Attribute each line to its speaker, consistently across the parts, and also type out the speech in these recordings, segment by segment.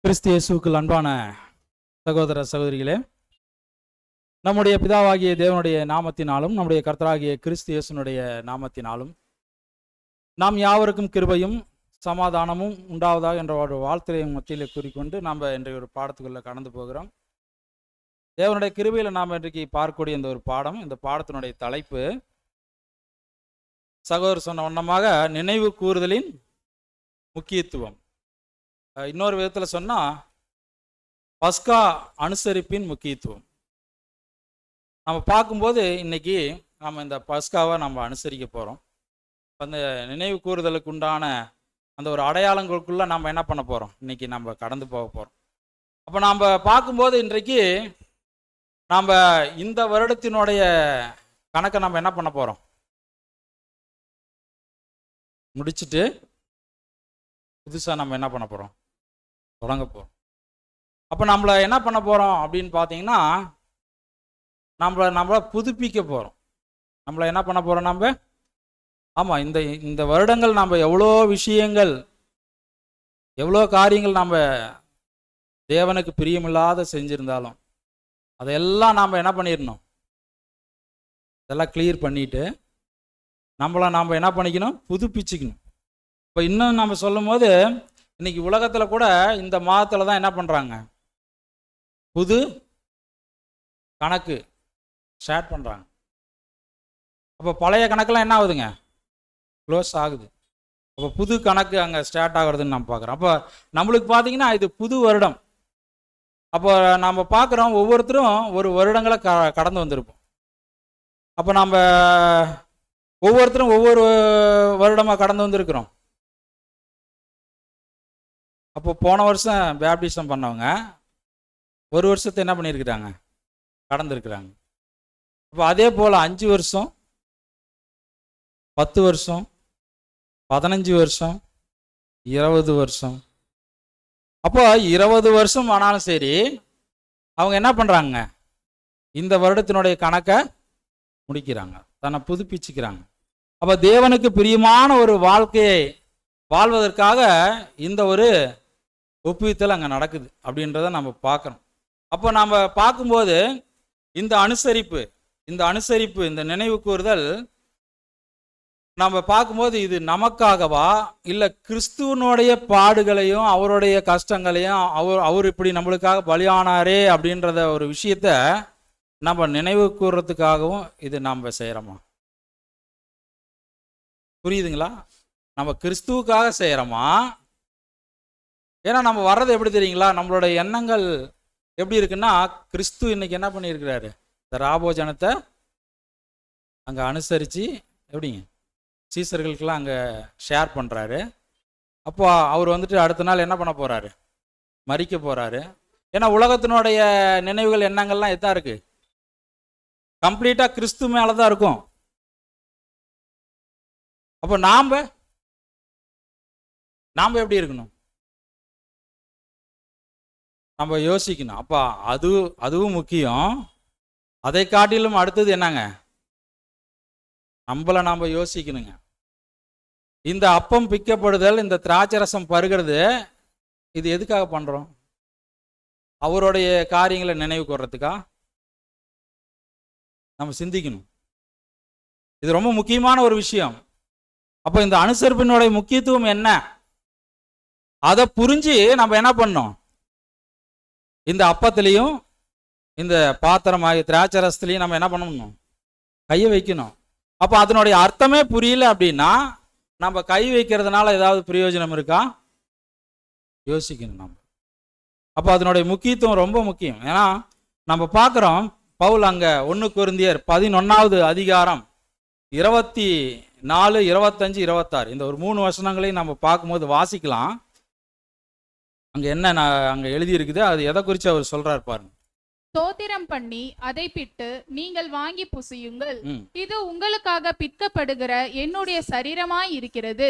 Speaker 1: கிறிஸ்து இயேசுவுக்குள் அன்பான சகோதர சகோதரிகளே, நம்முடைய பிதாவாகிய தேவனுடைய நாமத்தினாலும் நம்முடைய கர்த்தராகிய கிறிஸ்து இயேசுனுடைய நாமத்தினாலும் நாம் யாவருக்கும் கிருபையும் சமாதானமும் உண்டாவதாக என்ற ஒரு வாழ்த்துறை மத்தியில் கூறிக்கொண்டு நாம் இன்றைய ஒரு பாடத்துக்குள்ளே கடந்து போகிறோம். தேவனுடைய கிருபையில் நாம் இன்றைக்கு பார்க்கக்கூடிய இந்த ஒரு பாடம், இந்த பாடத்தினுடைய தலைப்பு சகோதரர் சொன்ன வண்ணமாக நினைவு கூறுதலின் முக்கியத்துவம். இன்னொரு விதத்தில் சொன்னால் பஸ்கா அனுசரிப்பின் முக்கியத்துவம். நம்ம பார்க்கும்போது இன்னைக்கு நம்ம இந்த பஸ்காவை நம்ம அனுசரிக்க போகிறோம். அந்த நினைவு கூறுதலுக்கு உண்டான அந்த ஒரு அடையாளங்களுக்குள்ளே நம்ம என்ன பண்ண போகிறோம், இன்னைக்கு நம்ம கடந்து போக போகிறோம். அப்போ நாம் பார்க்கும்போது இன்றைக்கு நாம் இந்த வருடத்தினுடைய கணக்கை நம்ம என்ன பண்ண போகிறோம், முடிச்சுட்டு புதுசாக நம்ம என்ன பண்ண போகிறோம், தொடங்க போகிறோம். அப்போ நம்மளை என்ன பண்ண போகிறோம் அப்படின்னு பார்த்தீங்கன்னா, நம்மளை புதுப்பிக்க போகிறோம். நம்மளை என்ன பண்ண போகிறோம் நம்ம? ஆமாம், இந்த வருடங்கள் நம்ம எவ்வளோ விஷயங்கள், எவ்வளோ காரியங்கள் நம்ம தேவனுக்கு பிரியமில்லாத செஞ்சுருந்தாலும் அதையெல்லாம் நாம் என்ன பண்ணிடணும், இதெல்லாம் கிளியர் பண்ணிட்டு நம்மளை நாம் என்ன பண்ணிக்கணும், புதுப்பிச்சுக்கணும். இப்போ இன்னும் நம்ம சொல்லும் போது இன்னைக்கு உலகத்தில் கூட இந்த மாதத்தில் தான் என்ன பண்ணுறாங்க, புது கணக்கு ஸ்டார்ட் பண்ணுறாங்க. அப்போ பழைய கணக்கெல்லாம் என்ன ஆகுதுங்க, க்ளோஸ் ஆகுது. அப்போ புது கணக்கு அங்கே ஸ்டார்ட் ஆகுறதுன்னு நம்ம பார்க்குறோம். அப்போ நம்மளுக்கு பார்த்தீங்கன்னா இது புது வருடம். அப்போ நம்ம பார்க்குறோம், ஒவ்வொருத்தரும் ஒரு வருடங்களை கடந்து வந்திருப்போம். அப்போ நம்ம ஒவ்வொருத்தரும் ஒவ்வொரு வருடமாக கடந்து வந்திருக்கிறோம். அப்போ போன வருஷம் பேப்டிசம் பண்ணவங்க ஒரு வருஷத்தை என்ன பண்ணியிருக்கிறாங்க, கடந்துருக்குறாங்க. அப்போ அதே போல் 5 வருஷம், 10 வருஷம், 15 வருஷம், 20 வருஷம். அப்போ 20 வருஷம் ஆனாலும் சரி, அவங்க என்ன பண்ணுறாங்க, இந்த வருடத்தினுடைய கணக்கை முடிக்கிறாங்க, தன்னை புதுப்பிச்சுக்கிறாங்க. அப்போ தேவனுக்கு பிரியமான ஒரு வாழ்க்கையை வாழ்வதற்காக இந்த ஒரு ஒப்புவித்தல் அங்கே நடக்குது அப்படின்றத நம்ம பார்க்குறோம். அப்போ நம்ம பார்க்கும்போது இந்த அனுசரிப்பு, இந்த நினைவு கூறுதல் நம்ம பார்க்கும்போது இது நமக்காகவா, இல்லை கிறிஸ்துவனுடைய பாடுகளையும் அவருடைய கஷ்டங்களையும் அவர் இப்படி நம்மளுக்காக பலியானாரே அப்படின்றத ஒரு விஷயத்த நம்ம நினைவு கூறுறதுக்காகவும் இது நம்ம செய்கிறோமா? புரியுதுங்களா? நம்ம கிறிஸ்துவுக்காக செய்கிறோமா? ஏன்னா நம்ம வர்றது எப்படி தெரியுங்களா, நம்மளோட எண்ணங்கள் எப்படி இருக்குன்னா, கிறிஸ்து இன்னைக்கு என்ன பண்ணியிருக்கிறாரு, இந்த ராபோஜனத்தை அங்கே அனுசரித்து எப்படிங்க சீசர்களுக்கெல்லாம் அங்கே ஷேர் பண்ணுறாரு. அப்போ அவர் வந்துட்டு அடுத்த நாள் என்ன பண்ண போகிறாரு, மரிக்க போகிறாரு. ஏன்னா உலகத்தினுடைய நினைவுகள் எண்ணங்கள்லாம் எதான் இருக்குது, கம்ப்ளீட்டாக கிறிஸ்து மேலே தான் இருக்கும். அப்போ நாம் எப்படி இருக்கணும், நம்ம யோசிக்கணும். அப்போ அதுவும் முக்கியம். அதை காட்டிலும் அடுத்தது என்னங்க, நம்மளை நாம் யோசிக்கணுங்க. இந்த அப்பம் பிக்கப்படுதல், இந்த திராட்சரசம் பருகிறது, இது எதுக்காக பண்ணுறோம்? அவருடைய காரியங்களை நினைவு கூர்றதுக்கா? நம்ம சிந்திக்கணும். இது ரொம்ப முக்கியமான ஒரு விஷயம். அப்போ இந்த அனுசரிப்பினுடைய முக்கியத்துவம் என்ன, அதை புரிஞ்சு நம்ம என்ன பண்ணோம், இந்த அப்பத்திலையும் இந்த பாத்திரமாகிய திராட்சரசத்துலையும் நம்ம என்ன பண்ணணும், கையை வைக்கணும். அப்போ அதனுடைய அர்த்தமே புரியல அப்படின்னா நம்ம கை வைக்கிறதுனால ஏதாவது பிரயோஜனம் இருக்கா? யோசிக்கணும் நம்ம. அப்போ அதனுடைய முக்கியத்துவம் ரொம்ப முக்கியம். ஏன்னா நம்ம பார்க்குறோம், பவுல் அங்கே 1 கொரிந்தியர் 11வது அதிகாரம் 24, 25, 26 இந்த ஒரு 3 வசனங்களையும் நம்ம பார்க்கும்போது வாசிக்கலாம். அங்கே என்ன அங்கே எழுதியிருக்குது, அது எதை குறித்து அவர் சொல்றார் பாருங்க.
Speaker 2: ஸ்தோத்திரம் பண்ணி அதை பிட்டு நீங்கள் வாங்கி புசியுங்கள், இது உங்களுக்காக பிற்கப்படுகிற என்னுடைய சரீரமாய் இருக்கிறது,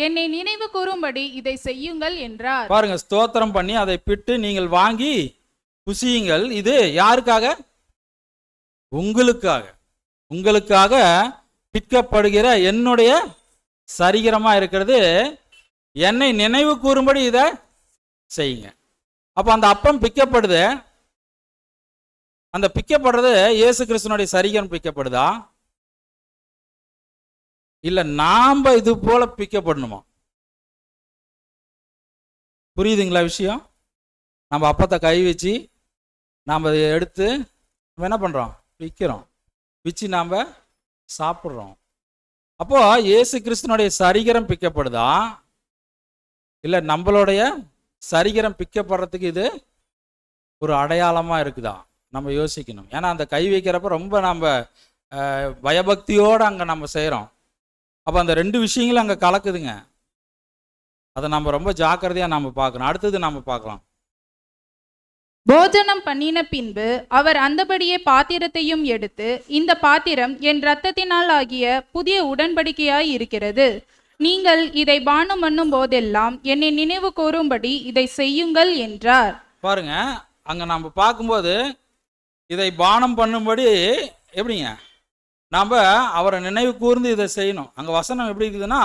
Speaker 2: என்னை நினைவு கூறும்படி இதை செய்யுங்கள் என்றார்.
Speaker 1: பாருங்க, ஸ்தோத்திரம் பண்ணி அதை பிட்டு நீங்கள் வாங்கி புசியுங்கள், இது யாருக்காக, உங்களுக்காக பிற்கப்படுகிற என்னுடைய சரீரமா இருக்கிறது, என்னை நினைவு கூறும்படி இதை செய்யுங்க. அப்போ அந்த அப்பம் பிக்கப்படுது. அந்த பிக்கப்படுறது இயேசு கிறிஸ்துனுடைய சரீரம் பிக்கப்படுதா, இல்ல நாம இது போல பிக்கப்படணுமா? புரியுதுங்களா விஷயம்? நம்ம அப்பத்தை கை வச்சு நாம் அதை எடுத்து நம்ம என்ன பண்ணுறோம், பிக்கிறோம், பிச்சு நாம் சாப்பிட்றோம். அப்போ இயேசு கிறிஸ்துனுடைய சரீரம் பிக்கப்படுதா, இல்லை நம்மளுடைய சரீரம் பிக்கப்படுறதுக்கு இது ஒரு அடையாளமாக இருக்குதா? நம்ம யோசிக்கணும். ஏன்னா அந்த கை வைக்கிறப்ப ரொம்ப நம்ம பயபக்தியோடு அங்கே நம்ம செய்கிறோம். அப்போ அந்த ரெண்டு விஷயங்களும் அங்கே கலக்குதுங்க. அதை நம்ம ரொம்ப ஜாக்கிரதையாக நம்ம பார்க்கணும். அடுத்தது நம்ம பார்க்கலாம்.
Speaker 2: போஜனம் பண்ணின பின்பு அவர் அந்தபடியே பாத்திரத்தையும் எடுத்து, இந்த பாத்திரம் என் இரத்தத்தினால் ஆகிய புதிய உடன்படிக்கையாய் இருக்கிறது. நீங்கள் இதை பானம் பண்ணும் போதெல்லாம் என்னை நினைவு கூறும்படி இதை செய்யுங்கள் என்றார்.
Speaker 1: பாருங்க, அங்க நம்ம பார்க்கும்போது இதை பானம் பண்ணும்படி எப்படிங்க நாம் அவரை நினைவு கூர்ந்து இதை செய்யணும். அங்க வசனம் எப்படி இருக்குதுன்னா,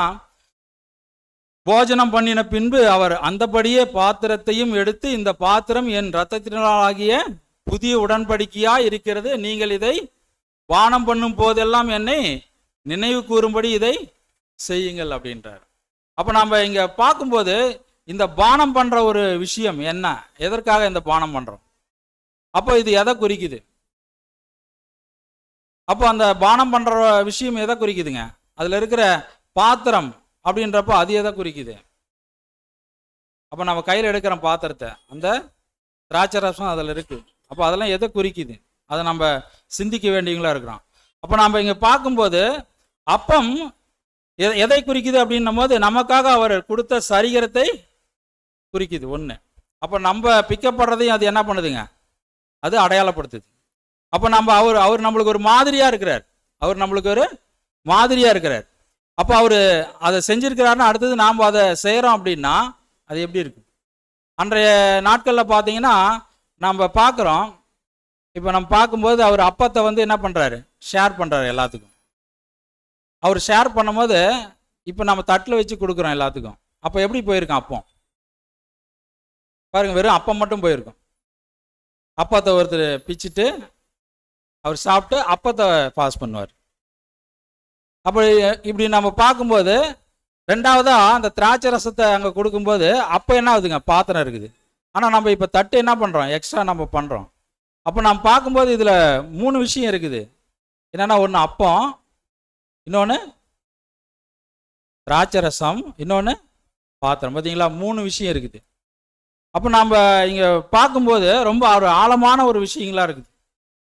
Speaker 1: போஜனம் பண்ணின பின்பு அவர் அந்தபடியே பாத்திரத்தையும் எடுத்து, இந்த பாத்திரம் என் இரத்தத்தினாலாகிய புதிய உடன்படிக்கையா இருக்கிறது, நீங்கள் இதை பானம் பண்ணும் போதெல்லாம் என்னை நினைவு கூறும்படி இதை செய்யுங்கள் அப்படின்றார். அப்ப நம்ம இங்க பார்க்கும்போது இந்த பானம் பண்ற ஒரு விஷயம் என்ன, எதற்காக இந்த பானம் பண்றோம், அப்போ இது எதை குறிக்குது? அப்போ அந்த பானம் பண்ற விஷயம் எதை குறிக்குதுங்க? அதுல இருக்கிற பாத்திரம் அப்படின்றப்ப அது எதை குறிக்குது? அப்போ நம்ம கையில் எடுக்கிற பாத்திரத்தை, அந்த திராட்சை ரசம் அதில் இருக்கு. அப்போ அதெல்லாம் எதை குறிக்குது? அதை நம்ம சிந்திக்க வேண்டியவங்களா இருக்கிறோம். அப்போ நம்ம இங்கே பார்க்கும்போது அப்பம் எதை குறிக்குது அப்படின்னும் போது, நமக்காக அவர் கொடுத்த சரீரத்தை குறிக்குது ஒன்று. அப்போ நம்ம பிக்கப்படுறதையும் அது என்ன பண்ணுதுங்க, அது அடையாளப்படுத்துது. அப்போ நம்ம அவர் நம்மளுக்கு ஒரு மாதிரியா இருக்கிறார். அவர் நம்மளுக்கு ஒரு மாதிரியா இருக்கிறார். அப்போ அவர் அதை செஞ்சிருக்கிறாருன்னா அடுத்தது நாம் அதை செய்கிறோம் அப்படின்னா அது எப்படி இருக்கு? அன்றைய நாட்களில் பார்த்தீங்கன்னா நம்ம பார்க்குறோம். இப்போ நம்ம பார்க்கும்போது அவர் அப்பத்தை வந்து என்ன பண்ணுறாரு, ஷேர் பண்ணுறாரு எல்லாத்துக்கும். அவர் ஷேர் பண்ணும்போது இப்போ நம்ம தட்டில் வச்சு கொடுக்குறோம் எல்லாத்துக்கும். அப்போ எப்படி போயிருக்கோம் அப்பம் பாருங்க, வெறும் அப்பம் மட்டும் போயிருக்கும். அப்பத்தை ஒருத்தர் பிச்சுட்டு அவர் சாப்பிட்டு அப்பத்தை பாஸ் பண்ணுவார். அப்படி இப்படி நம்ம பார்க்கும்போது ரெண்டாவதா அந்த திராட்சை ரசத்தை அங்கே கொடுக்கும்போது அப்போ என்ன ஆகுதுங்க, பாத்திரம் இருக்குது. ஆனால் நம்ம இப்போ தட்டு என்ன பண்ணுறோம், எக்ஸ்ட்ரா நம்ம பண்ணுறோம். அப்போ நம்ம பார்க்கும்போது இதில் 3 விஷயம் இருக்குது. என்னென்னா, ஒன்று அப்பம், இன்னொன்று திராட்சை ரசம், இன்னொன்று பாத்திரம். பார்த்தீங்களா, 3 விஷயம் இருக்குது. அப்போ நம்ம இங்கே பார்க்கும்போது ரொம்ப ஒரு ஆழமான ஒரு விஷயங்களா இருக்குது.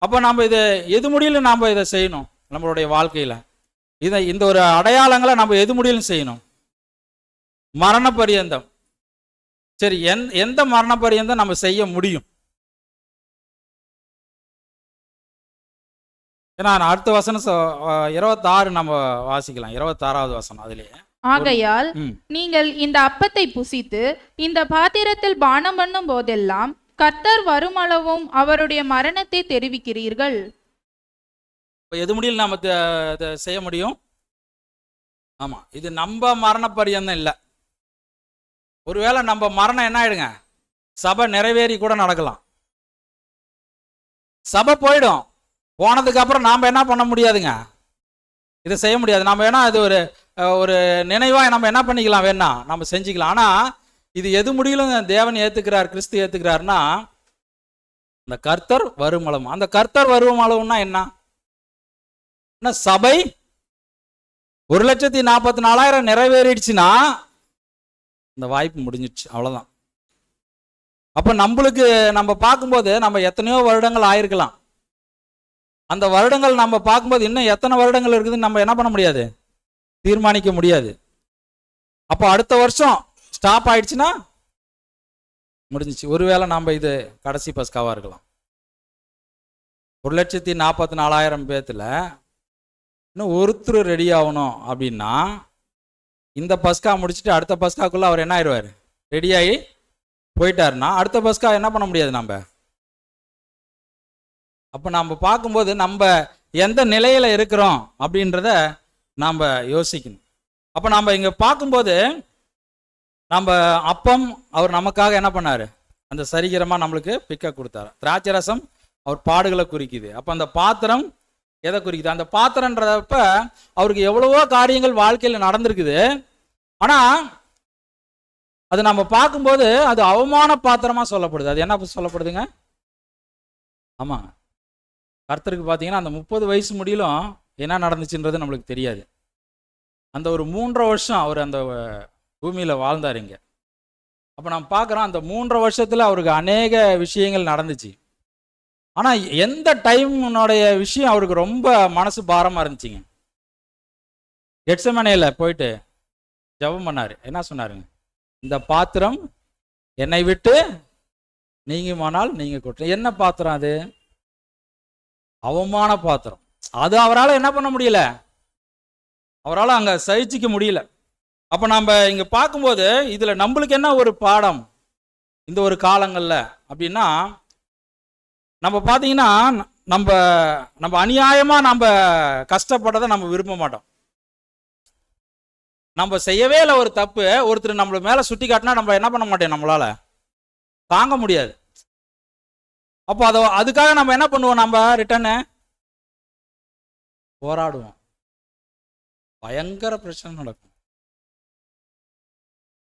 Speaker 1: அப்போ நம்ம இதை எது முடியல நாம் இதை செய்யணும் நம்மளுடைய வாழ்க்கையில். இந்த ஒரு அடையாளங்களை நம்ம எது முடியலும் செய்யணும், மரண பரியந்தம். சரி, எந்த மரண பரியந்தம் நம்ம செய்ய முடியும்? ஏன்னா அடுத்த வசனம் 26 நம்ம வாசிக்கலாம். 26வது வசனம். அதுலேயே
Speaker 2: ஆகையால் நீங்கள் இந்த அப்பத்தை புசித்து இந்த பாத்திரத்தில் பானம் பண்ணும் போதெல்லாம் கர்த்தர் வருமளவும் அவருடைய மரணத்தை தெரிவிக்கிறீர்கள்.
Speaker 1: எது முடியல நாம செய்ய முடியும்? ஆமா, இது நம்ம மரண பரியந்தம் இல்லை. ஒருவேளை நம்ம மரணம் என்ன ஆயிடுங்க, சபை நிறைவேறி கூட நடக்கலாம். சபை போயிடும். போனதுக்கு அப்புறம் நாம என்ன பண்ண முடியாதுங்க, இதை செய்ய முடியாது. நம்ம வேணா இது ஒரு நினைவா நம்ம என்ன பண்ணிக்கலாம், வேணா நம்ம செஞ்சுக்கலாம். ஆனா இது எது முடியலும் தேவன் ஏத்துக்கிறார், கிறிஸ்து ஏத்துக்கிறாருன்னா இந்த கர்த்தர் வருமளவும். அந்த கர்த்தர் வருமளவுன்னா என்ன, சபை 1,44,000 நிறைவேறிடுச்சுன்னா இந்த வாய்ப்பு முடிஞ்சிடுச்சு, அவ்வளவுதான். அப்ப நம்மளுக்கு நம்ம பார்க்கும்போது நம்ம எத்தனையோ வருடங்கள் ஆயிருக்கலாம். அந்த வருடங்கள் நம்ம பார்க்கும்போது இன்னும் எத்தனை வருடங்கள் இருக்குதுன்னு நம்ம என்ன பண்ண முடியாது, தீர்மானிக்க முடியாது. அப்போ அடுத்த வருஷம் ஸ்டாப் ஆயிடுச்சுன்னா முடிஞ்சிச்சு. ஒருவேளை நம்ம இது கடைசி பஸ்காவா இருக்கலாம். 1,44,000 பேத்துல இன்னும் ஒருத்தர் ரெடி ஆகணும் அப்படின்னா இந்த பஸ்கா முடிச்சுட்டு அடுத்த பஸ்காக்குள்ள அவர் என்ன ஆயிடுவார், ரெடியாகி போயிட்டாருன்னா அடுத்த பஸ்கா என்ன பண்ண முடியாது நம்ம. அப்போ நம்ம பார்க்கும்போது நம்ம எந்த நிலையில இருக்கிறோம் அப்படின்றத நாம் யோசிக்கணும். அப்போ நம்ம இங்கே பார்க்கும்போது நம்ம அப்பம் அவர் நமக்காக என்ன பண்ணாரு, அந்த சரிகரமாக நம்மளுக்கு பிக்க கொடுத்தாரு. திராட்சை ரசம் அவர் பாடுகளை குறிக்குது. அப்போ அந்த பாத்திரம் எதை குறிக்குது? அந்த பாத்திரன்றப்ப அவருக்கு எவ்வளவோ காரியங்கள் வாழ்க்கையில் நடந்திருக்குது. ஆனால் அது நம்ம பார்க்கும்போது அது அவமான பாத்திரமாக சொல்லப்படுது. அது என்ன சொல்லப்படுதுங்க? ஆமாங்க, கர்த்தருக்கு பார்த்தீங்கன்னா அந்த 30 வயசு முடியலும் என்ன நடந்துச்சுன்றது நம்மளுக்கு தெரியாது. அந்த ஒரு 3.5 வருஷம் அவர் அந்த பூமியில் வாழ்ந்தார் இங்கே. அப்போ நம்ம பார்க்குறோம் அந்த 3.5 வருஷத்தில் அவருக்கு அநேக விஷயங்கள் நடந்துச்சு. ஆனால் எந்த டைம்னுடைய விஷயம் அவருக்கு ரொம்ப மனசு பாரமாக இருந்துச்சுங்க. கெட்செமனேல போயிட்டு ஜெபம் பண்ணார். என்ன சொன்னாருங்க? இந்த பாத்திரம் என்னை விட்டு நீங்குமானால் நீங்க கொட்டு. என்ன பாத்திரம் அது? அவமான பாத்திரம். அது அவரால் என்ன பண்ண முடியல, அவரால் அங்க சகிச்சிக்க முடியல. அப்ப நம்ம இங்க பார்க்கும்போது இதுல நம்மளுக்கு என்ன ஒரு பாடம் இந்த ஒரு காலங்கள்ல அப்படின்னா, நம்ம பார்த்தீங்கன்னா நம்ம நம்ம அநியாயமா நம்ம கஷ்டப்பட்டதை நம்ம விரும்ப மாட்டோம். நம்ம செய்யவே இல்லை ஒரு தப்பு, ஒருத்தர் நம்மள மேல சுட்டி காட்டினா நம்ம என்ன பண்ண மாட்டோம், நம்மளால தாங்க முடியாது. அப்போ அதுக்காக நம்ம என்ன பண்ணுவோம், நம்ம ரிட்டர்னு போராடுவோம். பயங்கர பிரச்சனை நடக்கும்.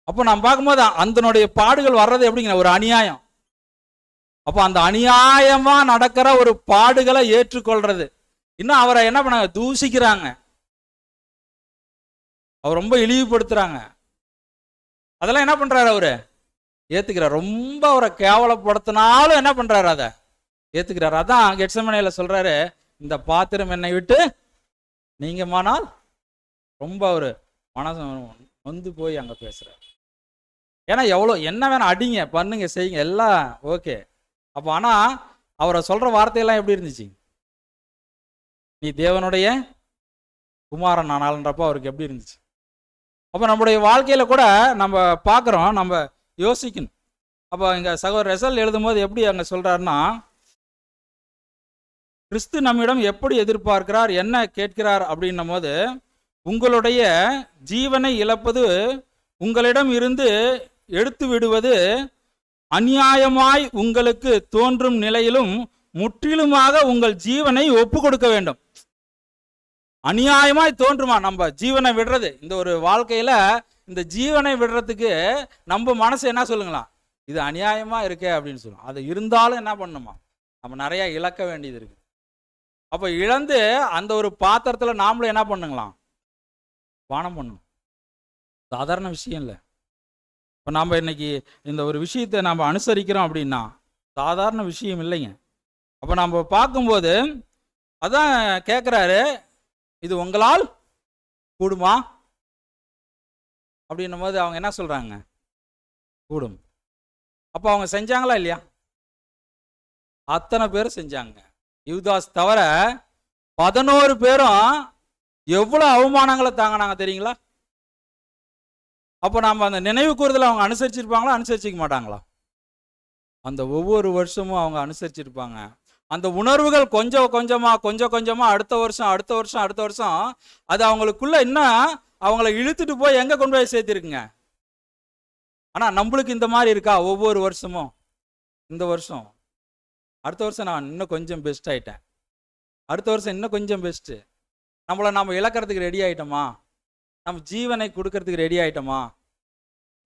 Speaker 1: அப்போ நம்ம பார்க்கும்போது அதனுடைய பாடுகள் வர்றது எப்படிங்க, ஒரு அநியாயம். அப்போ அந்த அநியாயமா நடக்கிற ஒரு பாடுகளை ஏற்றுக்கொள்றது, இன்னும் அவரை என்ன பண்ணாங்க, தூசிக்கிறாங்க, அவர் ரொம்ப இழிவுபடுத்துறாங்க. அதெல்லாம் என்ன பண்றாரு, அவரு ஏத்துக்கிறார். ரொம்ப அவரை கேவலப்படுத்தினாலும் என்ன பண்றாரு, அதை ஏத்துக்கிறாரு. அதான் கெட்செமனேல சொல்றாரு, இந்த பாத்திரம் என்னை விட்டு நீங்கமானால். ரொம்ப அவரு மனசு வந்து போய் அங்க பேசுறாரு. ஏன்னா எவ்வளோ என்ன வேணா அடிங்க, பண்ணுங்க, செய்யுங்க, எல்லாம் ஓகே. அப்போ ஆனா அவரை சொல்ற வார்த்தையெல்லாம் எப்படி இருந்துச்சு, நீ தேவனுடைய குமாரன் ஆனால்ன்றப்போ அவருக்கு எப்படி இருந்துச்சு. அப்போ நம்முடைய வாழ்க்கையில கூட நம்ம பார்க்குறோம், நம்ம யோசிக்கணும். அப்போ இங்க சகோதரர் ரெசல் எழுதும்போது எப்படி அங்க சொல்றாருன்னா, கிறிஸ்து நம்மிடம் எப்படி எதிர்பார்க்கிறார், என்ன கேட்கிறார் அப்படின்னும் போது, உங்களுடைய ஜீவனை இழப்பது, உங்களிடம் இருந்து எடுத்து விடுவது அநியாயமாய் உங்களுக்கு தோன்றும் நிலையிலும் முற்றிலுமாக உங்கள் ஜீவனை ஒப்பு கொடுக்க வேண்டும். அநியாயமாய் தோன்றுமா நம்ம ஜீவனை விடுறது, இந்த ஒரு வாழ்க்கையில இந்த ஜீவனை விடுறதுக்கு நம்ம மனசு என்ன சொல்லுங்களா, இது அநியாயமா இருக்கே அப்படின்னு சொல்லுவோம். அது இருந்தாலும் என்ன பண்ணுமா, நம்ம நிறைய இழக்க வேண்டியது இருக்கு. அப்ப இழந்து அந்த ஒரு பாத்திரத்துல நாமளும் என்ன பண்ணுங்களாம், பானம் பண்ணணும். சாதாரண விஷயம் இல்லை. இப்போ நாம் இன்னைக்கு இந்த ஒரு விஷயத்தை நாம் அனுசரிக்கிறோம் அப்படின்னா சாதாரண விஷயம் இல்லைங்க. அப்போ நம்ம பார்க்கும்போது அதான் கேட்குறாரு, இது உங்களால் கூடுமா அப்படின்னும் போது அவங்க என்ன சொல்றாங்க, கூடும். அப்போ அவங்க செஞ்சாங்களா இல்லையா? அத்தனை பேரும் செஞ்சாங்க. யூதாஸ் தவிர 11 பேரும் எவ்வளோ அவமானங்களை தாங்கினாங்க தெரியுங்களா? அப்போ நம்ம அந்த நினைவு கூறுதலை அவங்க அனுசரிச்சிருப்பாங்களா, அனுசரிச்சிக்க மாட்டாங்களா? அந்த ஒவ்வொரு வருஷமும் அவங்க அனுசரிச்சிருப்பாங்க. அந்த உணர்வுகள் கொஞ்சம் கொஞ்சமா அடுத்த வருஷம் அது அவங்களுக்குள்ள இன்னும் அவங்கள இழுத்துட்டு போய் எங்க கொண்டு போய் சேர்த்திருக்குங்க. ஆனா நம்மளுக்கு இந்த மாதிரி இருக்கா? ஒவ்வொரு வருஷமும் இந்த வருஷம் அடுத்த வருஷம் நான் இன்னும் கொஞ்சம் பெஸ்ட் ஆயிட்டேன், அடுத்த வருஷம் இன்னும் கொஞ்சம் பெஸ்ட். நம்மளை நம்ம இழக்கிறதுக்கு ரெடி ஆயிட்டோமா, நம்ம ஜீவனை கொடுக்கறதுக்கு ரெடி ஆயிட்டோமா,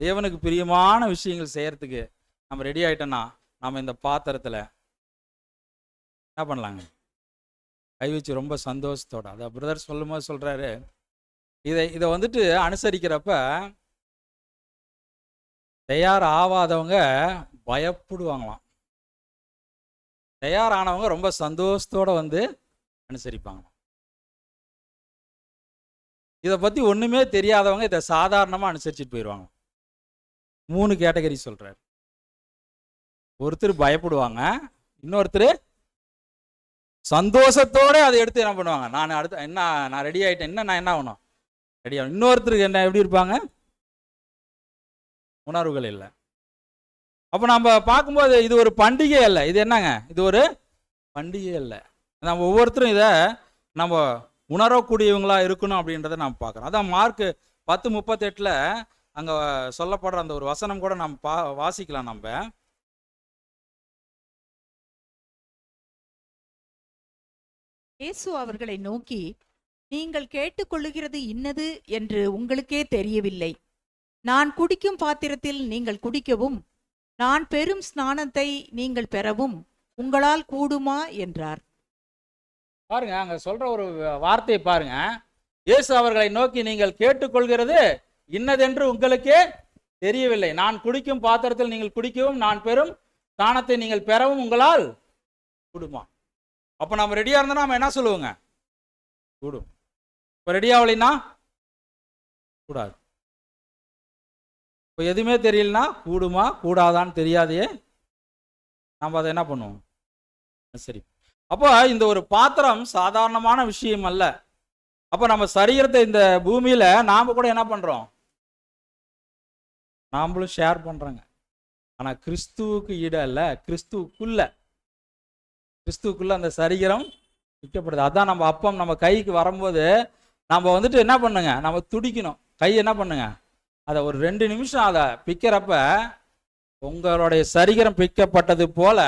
Speaker 1: தேவனுக்கு பிரியமான விஷயங்கள் செய்யறதுக்கு நம்ம ரெடி ஆயிட்டோம்னா நம்ம இந்த பாத்திரத்துல என்ன பண்ணலாங்க, கை வச்சு ரொம்ப சந்தோஷத்தோட. அதை பிரதர் சொல்லும் போது சொல்றாரு, இதை வந்துட்டு அனுசரிக்கிறப்ப தயார் ஆவாதவங்க பயப்படுவாங்களாம், தயாரானவங்க ரொம்ப சந்தோஷத்தோட வந்து அனுசரிப்பாங்க. இதை பத்தி ஒண்ணுமே தெரியாதவங்க இதை சாதாரணமா அனுசரிச்சுட்டு போயிடுவாங்க. 3 கேட்டகரி சொல்றாரு. ஒருத்தர் பயப்படுவாங்க, இன்னொருத்தர் சந்தோஷத்தோட அதை எடுத்து என்ன பண்ணுவாங்க, நான் அடுத்து என்ன, நான் ரெடி ஆயிட்டேன், நான் என்ன ஆகணும், ரெடி ஆகணும். இன்னொருத்தருக்கு என்ன எப்படி இருப்பாங்க, உணர்வுகள் இல்லை. அப்போ நம்ம பார்க்கும்போது இது ஒரு பண்டிகை அல்ல, இது என்னங்க, இது ஒரு பண்டிகை இல்லை. நம்ம ஒவ்வொருத்தரும் இதை நம்ம உணரக்கூடியவங்களா இருக்கணும் அப்படின்றத நாம் பார்க்குறோம். அதான் மார்க் 10:38 அங்கே சொல்லப்படுற அந்த ஒரு வசனம் கூட நம்ம வாசிக்கலாம். நம்ம
Speaker 3: இயேசு அவர்களை நோக்கி, நீங்கள் கேட்டுக்கொள்ளுகிறது இன்னது என்று உங்களுக்கே தெரியவில்லை. நான் குடிக்கும் பாத்திரத்தில் நீங்கள் குடிக்கவும், நான் பெறும் ஸ்நானத்தை நீங்கள் பெறவும் உங்களால் கூடுமா என்றார்.
Speaker 1: பாருங்க, அங்க சொல்ற ஒரு வார்த்தையை பாருங்க. இயேசு அவர்களை நோக்கி, நீங்கள் கேட்டுக்கொள்கிறது இன்னதென்று உங்களுக்கே தெரியவில்லை. நான் குடிக்கும் பாத்திரத்தில் நீங்கள் குடிக்கவும், நான் பெறும் ஸ்நானத்தை நீங்கள் பெறவும் உங்களால் கூடுமா? அப்ப நம்ம ரெடியா இருந்தா நம்ம என்ன சொல்லுவோங்க? கூடும். இப்ப ரெடி ஆகலைன்னா கூடாது. இப்போ எதுவுமே தெரியலனா கூடுமா கூடாதான்னு தெரியாதே, நம்ம அதை என்ன பண்ணுவோம்? சரி. அப்போ இந்த ஒரு பாத்திரம் சாதாரணமான விஷயம் அல்ல. அப்போ நம்ம சரீரத்தை இந்த பூமியில நாம கூட என்ன பண்றோம்? நாமளும் ஷேர் பண்றோங்க. ஆனா கிறிஸ்துவுக்கு ஈடு அல்ல, கிறிஸ்துவுக்குள்ள அந்த சரீரம் விற்கப்படுது. அதான் நம்ம அப்பம் நம்ம கைக்கு வரும்போது நம்ம வந்துட்டு என்ன பண்ணுங்க? நம்ம துடிக்கணும். கை என்ன பண்ணுங்க? அதை ஒரு 2 நிமிஷம் அதை பிக்கிறப்ப உங்களுடைய சரீரம் பிக்கப்பட்டது போல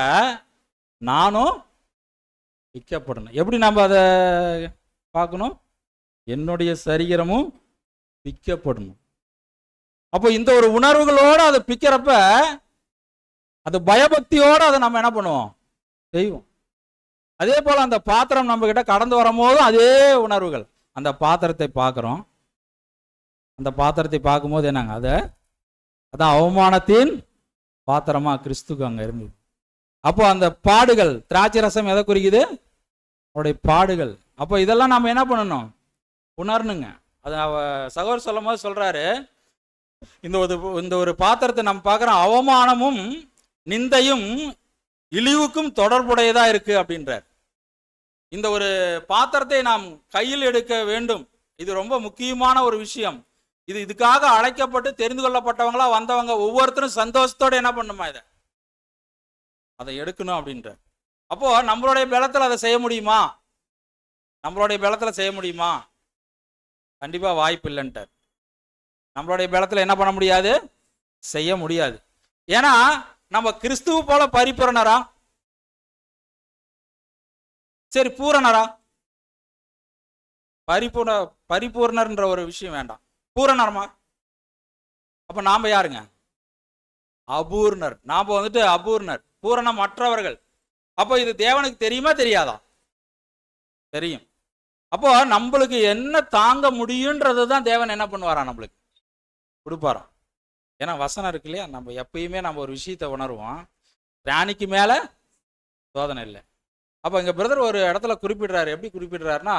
Speaker 1: நானும் பிக்கப்படணும். எப்படி நம்ம அதை பார்க்கணும்? என்னுடைய சரீரமும் பிக்கப்படணும். அப்போ இந்த ஒரு உணர்வுகளோடு அதை பிக்கிறப்ப அது பயபக்தியோடு அதை நம்ம என்ன பண்ணுவோம்? செய்வோம். அதே போல அந்த பாத்திரம் நம்ம கிட்ட கடந்து வரும்போதும் அதே உணர்வுகள். அந்த பாத்திரத்தை பார்க்குறோம். அந்த பாத்திரத்தை பார்க்கும்போது என்னங்க? அதான் அவமானத்தின் பாத்திரமா கிறிஸ்துக்கு அங்கே இருந்தது. அப்போ அந்த பாடுகள், திராட்சை ரசம் எதை குறிக்குது? அவருடைய பாடுகள். அப்போ இதெல்லாம் நம்ம என்ன பண்ணணும்? உணரணுங்க. அது சகோதரர் சொல்லும் போது சொல்றாரு, இந்த ஒரு பாத்திரத்தை நம்ம பார்க்குறோம், அவமானமும் நிந்தையும் இழிவுக்கும் தொடர்புடையதா இருக்கு அப்படின்றார். இந்த ஒரு பாத்திரத்தை நாம் கையில் எடுக்க வேண்டும். இது ரொம்ப முக்கியமான ஒரு விஷயம். இதுக்காக அழைக்கப்பட்டு தெரிந்து கொள்ளப்பட்டவங்களா வந்தவங்க ஒவ்வொருத்தரும் சந்தோஷத்தோட என்ன பண்ணுமா? அதை எடுக்கணும் அப்படின்ற. அப்போ நம்மளுடைய பலத்தில் அதை செய்ய முடியுமா? நம்மளுடைய பலத்தில் செய்ய முடியுமா? கண்டிப்பா வாய்ப்பு இல்லைன்ட்டார். நம்மளுடைய பலத்தில் என்ன பண்ண முடியாது? செய்ய முடியாது. ஏன்னா நம்ம கிறிஸ்துவ போல பரிபூரணரா? சரி, பூரணரா? பரிபூர்ணர்ன்ற ஒரு விஷயம் வேண்டாம். பூரணரமா? அப்ப நாம யாருங்க? அபூர்ணர். நாம வந்துட்டு அபூர்ணர், பூரணம் மற்றவர்கள். அப்போ இது தேவனுக்கு தெரியுமா தெரியாதா? தெரியும். அப்போ நம்மளுக்கு என்ன தாங்க முடியுன்றது தான் தேவன் என்ன பண்ணுவாரா? நம்மளுக்கு கொடுப்பாராம். ஏன்னா வசனம் இருக்கு இல்லையா? நம்ம எப்பயுமே நம்ம ஒரு விஷயத்தை உணர்வோம், ராணிக்கு மேல சோதனை இல்லை. அப்போ இங்க பிரதர் ஒரு இடத்துல குறிப்பிடுறாரு. எப்படி குறிப்பிடுறாருன்னா,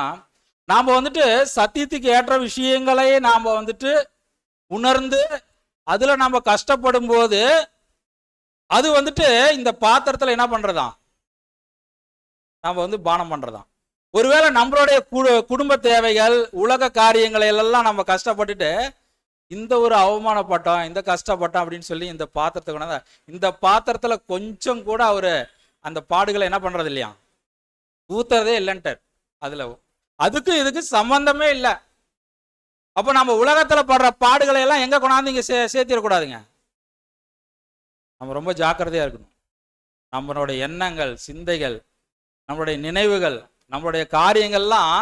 Speaker 1: நாம வந்துட்டு சத்தியத்துக்கு ஏற்ற விஷயங்களை நாம வந்துட்டு உணர்ந்து அதுல நாம கஷ்டப்படும் போது அது வந்துட்டு இந்த பாத்திரத்துல என்ன பண்றதாம்? நாம வந்து பானம் பண்றதாம். ஒருவேளை நம்மளுடைய குடும்ப தேவைகள், உலக காரியங்களை எல்லாம் நம்ம கஷ்டப்பட்டுட்டு இந்த ஒரு அவமானப்பட்டோம், இந்த கஷ்டப்பட்டோம் அப்படின்னு சொல்லி இந்த பாத்திரத்தை கொண்டாந்து இந்த பாத்திரத்துல கொஞ்சம் கூட அவரு அந்த பாடுகளை என்ன பண்றது இல்லையா? ஊத்துறதே இல்லைன்ட்டார். அதுக்கு இதுக்கு சம்பந்தமே இல்லை. அப்போ நம்ம உலகத்துல படுற பாடுகளை எல்லாம் எங்க கொண்டாந்து இங்க சேர்த்திடக்கூடாதுங்க. நம்ம ரொம்ப ஜாக்கிரதையா இருக்கணும். நம்மளுடைய எண்ணங்கள், சிந்தைகள், நம்மளுடைய நினைவுகள், நம்மளுடைய காரியங்கள்லாம்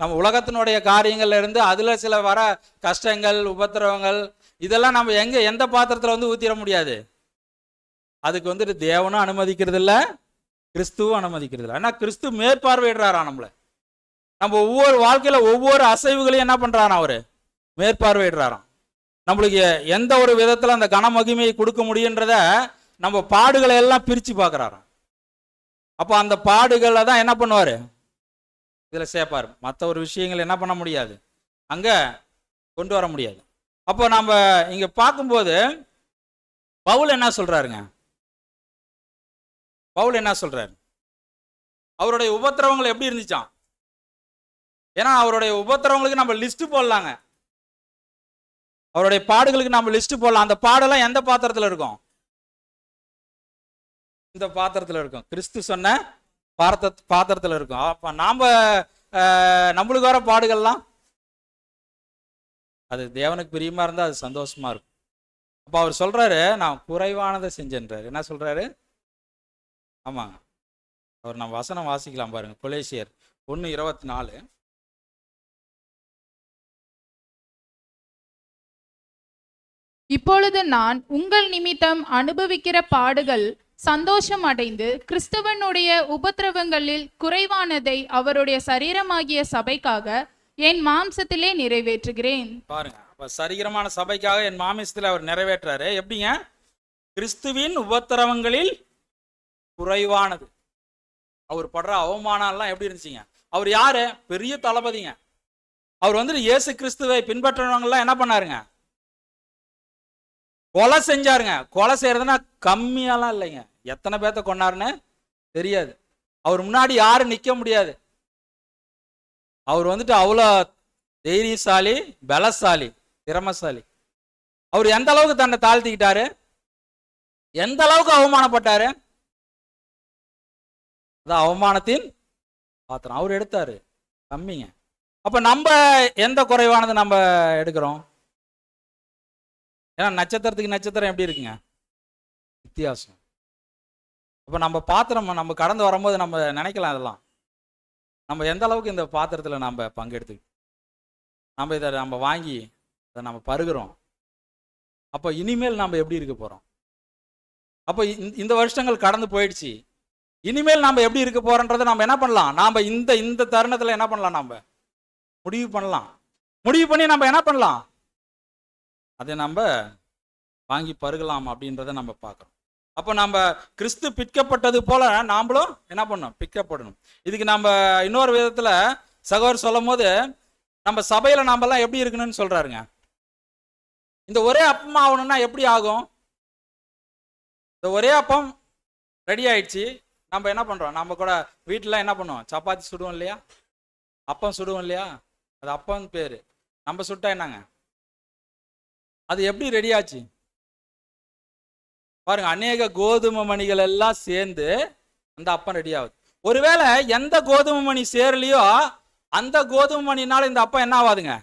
Speaker 1: நம்ம உலகத்தினுடைய காரியங்கள்ல இருந்து அதுல சில வர கஷ்டங்கள், உபத்திரவங்கள் இதெல்லாம் நம்ம எந்த பாத்திரத்துல வந்து ஊத்திட முடியாது. அதுக்கு வந்துட்டு தேவனும் அனுமதிக்கிறது இல்லை, கிறிஸ்துவும் அனுமதிக்கிறது இல்லை. ஆனா கிறிஸ்து மேற்பார்வையிடுறாரா நம்மள. நம்ம ஒவ்வொரு வாழ்க்கையில ஒவ்வொரு அசைவுகளையும் என்ன பண்றாராம்? அவரு மேற்பார்வையிடுறாராம். நம்மளுக்கு எந்த ஒரு விதத்துல அந்த கன மகிமையை கொடுக்க முடியுன்றத நம்ம பாடுகளை எல்லாம் பிரிச்சு பார்க்கறாராம். அப்போ அந்த பாடுகளை தான் என்ன பண்ணுவாரு? இதுல சேர்ப்பாரு. மற்ற ஒரு விஷயங்கள் என்ன பண்ண முடியாது, அங்க கொண்டு வர முடியாது. அப்போ நம்ம இங்க பார்க்கும்போது பவுல் என்ன சொல்றாருங்க? பவுல் என்ன சொல்றாரு? அவருடைய உபத்திரவங்கள் எப்படி இருந்துச்சாம்? ஏன்னா அவருடைய உபத்திரவங்களுக்கு நம்ம லிஸ்ட் போடலாங்க. அவருடைய பாடுகளுக்கு நம்ம லிஸ்ட் போடலாம். அந்த பாடெல்லாம் எந்த பாத்திரத்துல இருக்கும்? இந்த பாத்திரத்துல இருக்கும். கிறிஸ்து சொன்ன பாத்திரத்துல இருக்கும். அப்ப நம்மளுக்கு வர பாடுகள்லாம் அது தேவனுக்கு பிரியமா இருந்தா அது சந்தோஷமா இருக்கும். அப்ப அவர் சொல்றாரு, நான் குறைவானதை செஞ்சேன்றாரு. என்ன சொல்றாரு? ஆமாங்க, அவர் நம்ம வசனம் வாசிக்கலாம் பாருங்க. கொலேசியர் 1:24.
Speaker 2: இப்பொழுது நான் உங்கள் நிமித்தம் அனுபவிக்கிற பாடுகள் சந்தோஷம் அடைந்து கிறிஸ்தவனுடைய உபத்திரவங்களில் குறைவானதை அவருடைய சரீரமாகிய சபைக்காக என் மாம்சத்திலே நிறைவேற்றுகிறேன்.
Speaker 1: பாருங்க, அப்ப சரீரமான சபைக்காக என் மாமிசத்தில் அவர் நிறைவேற்றாரு. எப்படிங்க? கிறிஸ்துவின் உபத்திரவங்களில் குறைவானது. அவர் படுற அவமானம்லாம் எப்படி இருந்துச்சுங்க? அவர் யாரு? பெரிய தளபதிங்க. அவர் வந்துட்டு இயேசு கிறிஸ்துவை பின்பற்றவங்கலாம் என்ன பண்ணாருங்க? கொலை செஞ்சாருங்க. கொலை செய்யறதுன்னா கம்மியாலாம் இல்லைங்க. எத்தனை பேர்த்த கொண்டாருன்னு தெரியாது. அவர் முன்னாடி யாரும் நிக்க முடியாது. அவர் வந்துட்டு அவ்வளோ தைரியசாலி, பலசாலி, திறமசாலி. அவர் எந்த அளவுக்கு தன்னை தாழ்த்திக்கிட்டாரு, எந்த அளவுக்கு அவமானப்பட்டாரு. அதான் அவமானத்தின் பாத்திரம் அவர் எடுத்தாரு. கம்மிங்க. அப்ப நம்ம எந்த குறைவானது நம்ம எடுக்கிறோம்? ஏன்னா நட்சத்திரத்துக்கு நட்சத்திரம் எப்படி இருக்குங்க? வித்தியாசம். அப்ப நம்ம பாத்திரம் நம்ம கடந்து வரும்போது நம்ம நினைக்கலாம், அதெல்லாம் நம்ம எந்த அளவுக்கு இந்த பாத்திரத்தில் நம்ம பங்கெடுத்து நம்ம இதை நம்ம வாங்கி அதை நம்ம பருகிறோம். அப்போ இனிமேல் நம்ம எப்படி இருக்க போறோம்? அப்போ இந்த வருஷங்கள் கடந்து போயிடுச்சு. இனிமேல் நம்ம எப்படி இருக்க போறோன்றதை நம்ம என்ன பண்ணலாம்? நாம இந்த தருணத்தில் என்ன பண்ணலாம்? நம்ம முடிவு பண்ணலாம். முடிவு பண்ணி நம்ம என்ன பண்ணலாம்? அதை நம்ம வாங்கி பருகலாம் அப்படின்றத நம்ம பார்க்குறோம். அப்போ நம்ம கிறிஸ்து பிற்கப்பட்டது போல நாமளும் என்ன பண்ணணும்? பிற்கப்படணும். இதுக்கு நம்ம இன்னொரு விதத்துல சகோதரர் சொல்லும் போது நம்ம சபையில நாமெல்லாம் எப்படி இருக்கணும்னு சொல்றாருங்க. இந்த ஒரே அப்பம் ஆகணும்னா எப்படி ஆகும்? இந்த ஒரே அப்பம் ரெடி ஆயிடுச்சு. நம்ம என்ன பண்றோம்? நம்ம கூட வீட்டுல என்ன பண்ணுவோம்? சப்பாத்தி சுடுவோம் இல்லையா? அப்பம் சுடுவோம் இல்லையா? அது அப்பம் பேரு. நம்ம சுட்டா என்னங்க? அது எப்படி ரெடி ஆச்சு பாருங்க. அநேக கோதுமை மணிகள் எல்லாம் சேர்ந்து அந்த அப்பம் ரெடி ஆகுது. ஒருவேளை எந்த கோதுமை மணி சேரலையோ அந்த கோதுமை மணினால இந்த அப்பம் என்ன ஆகாதுங்க?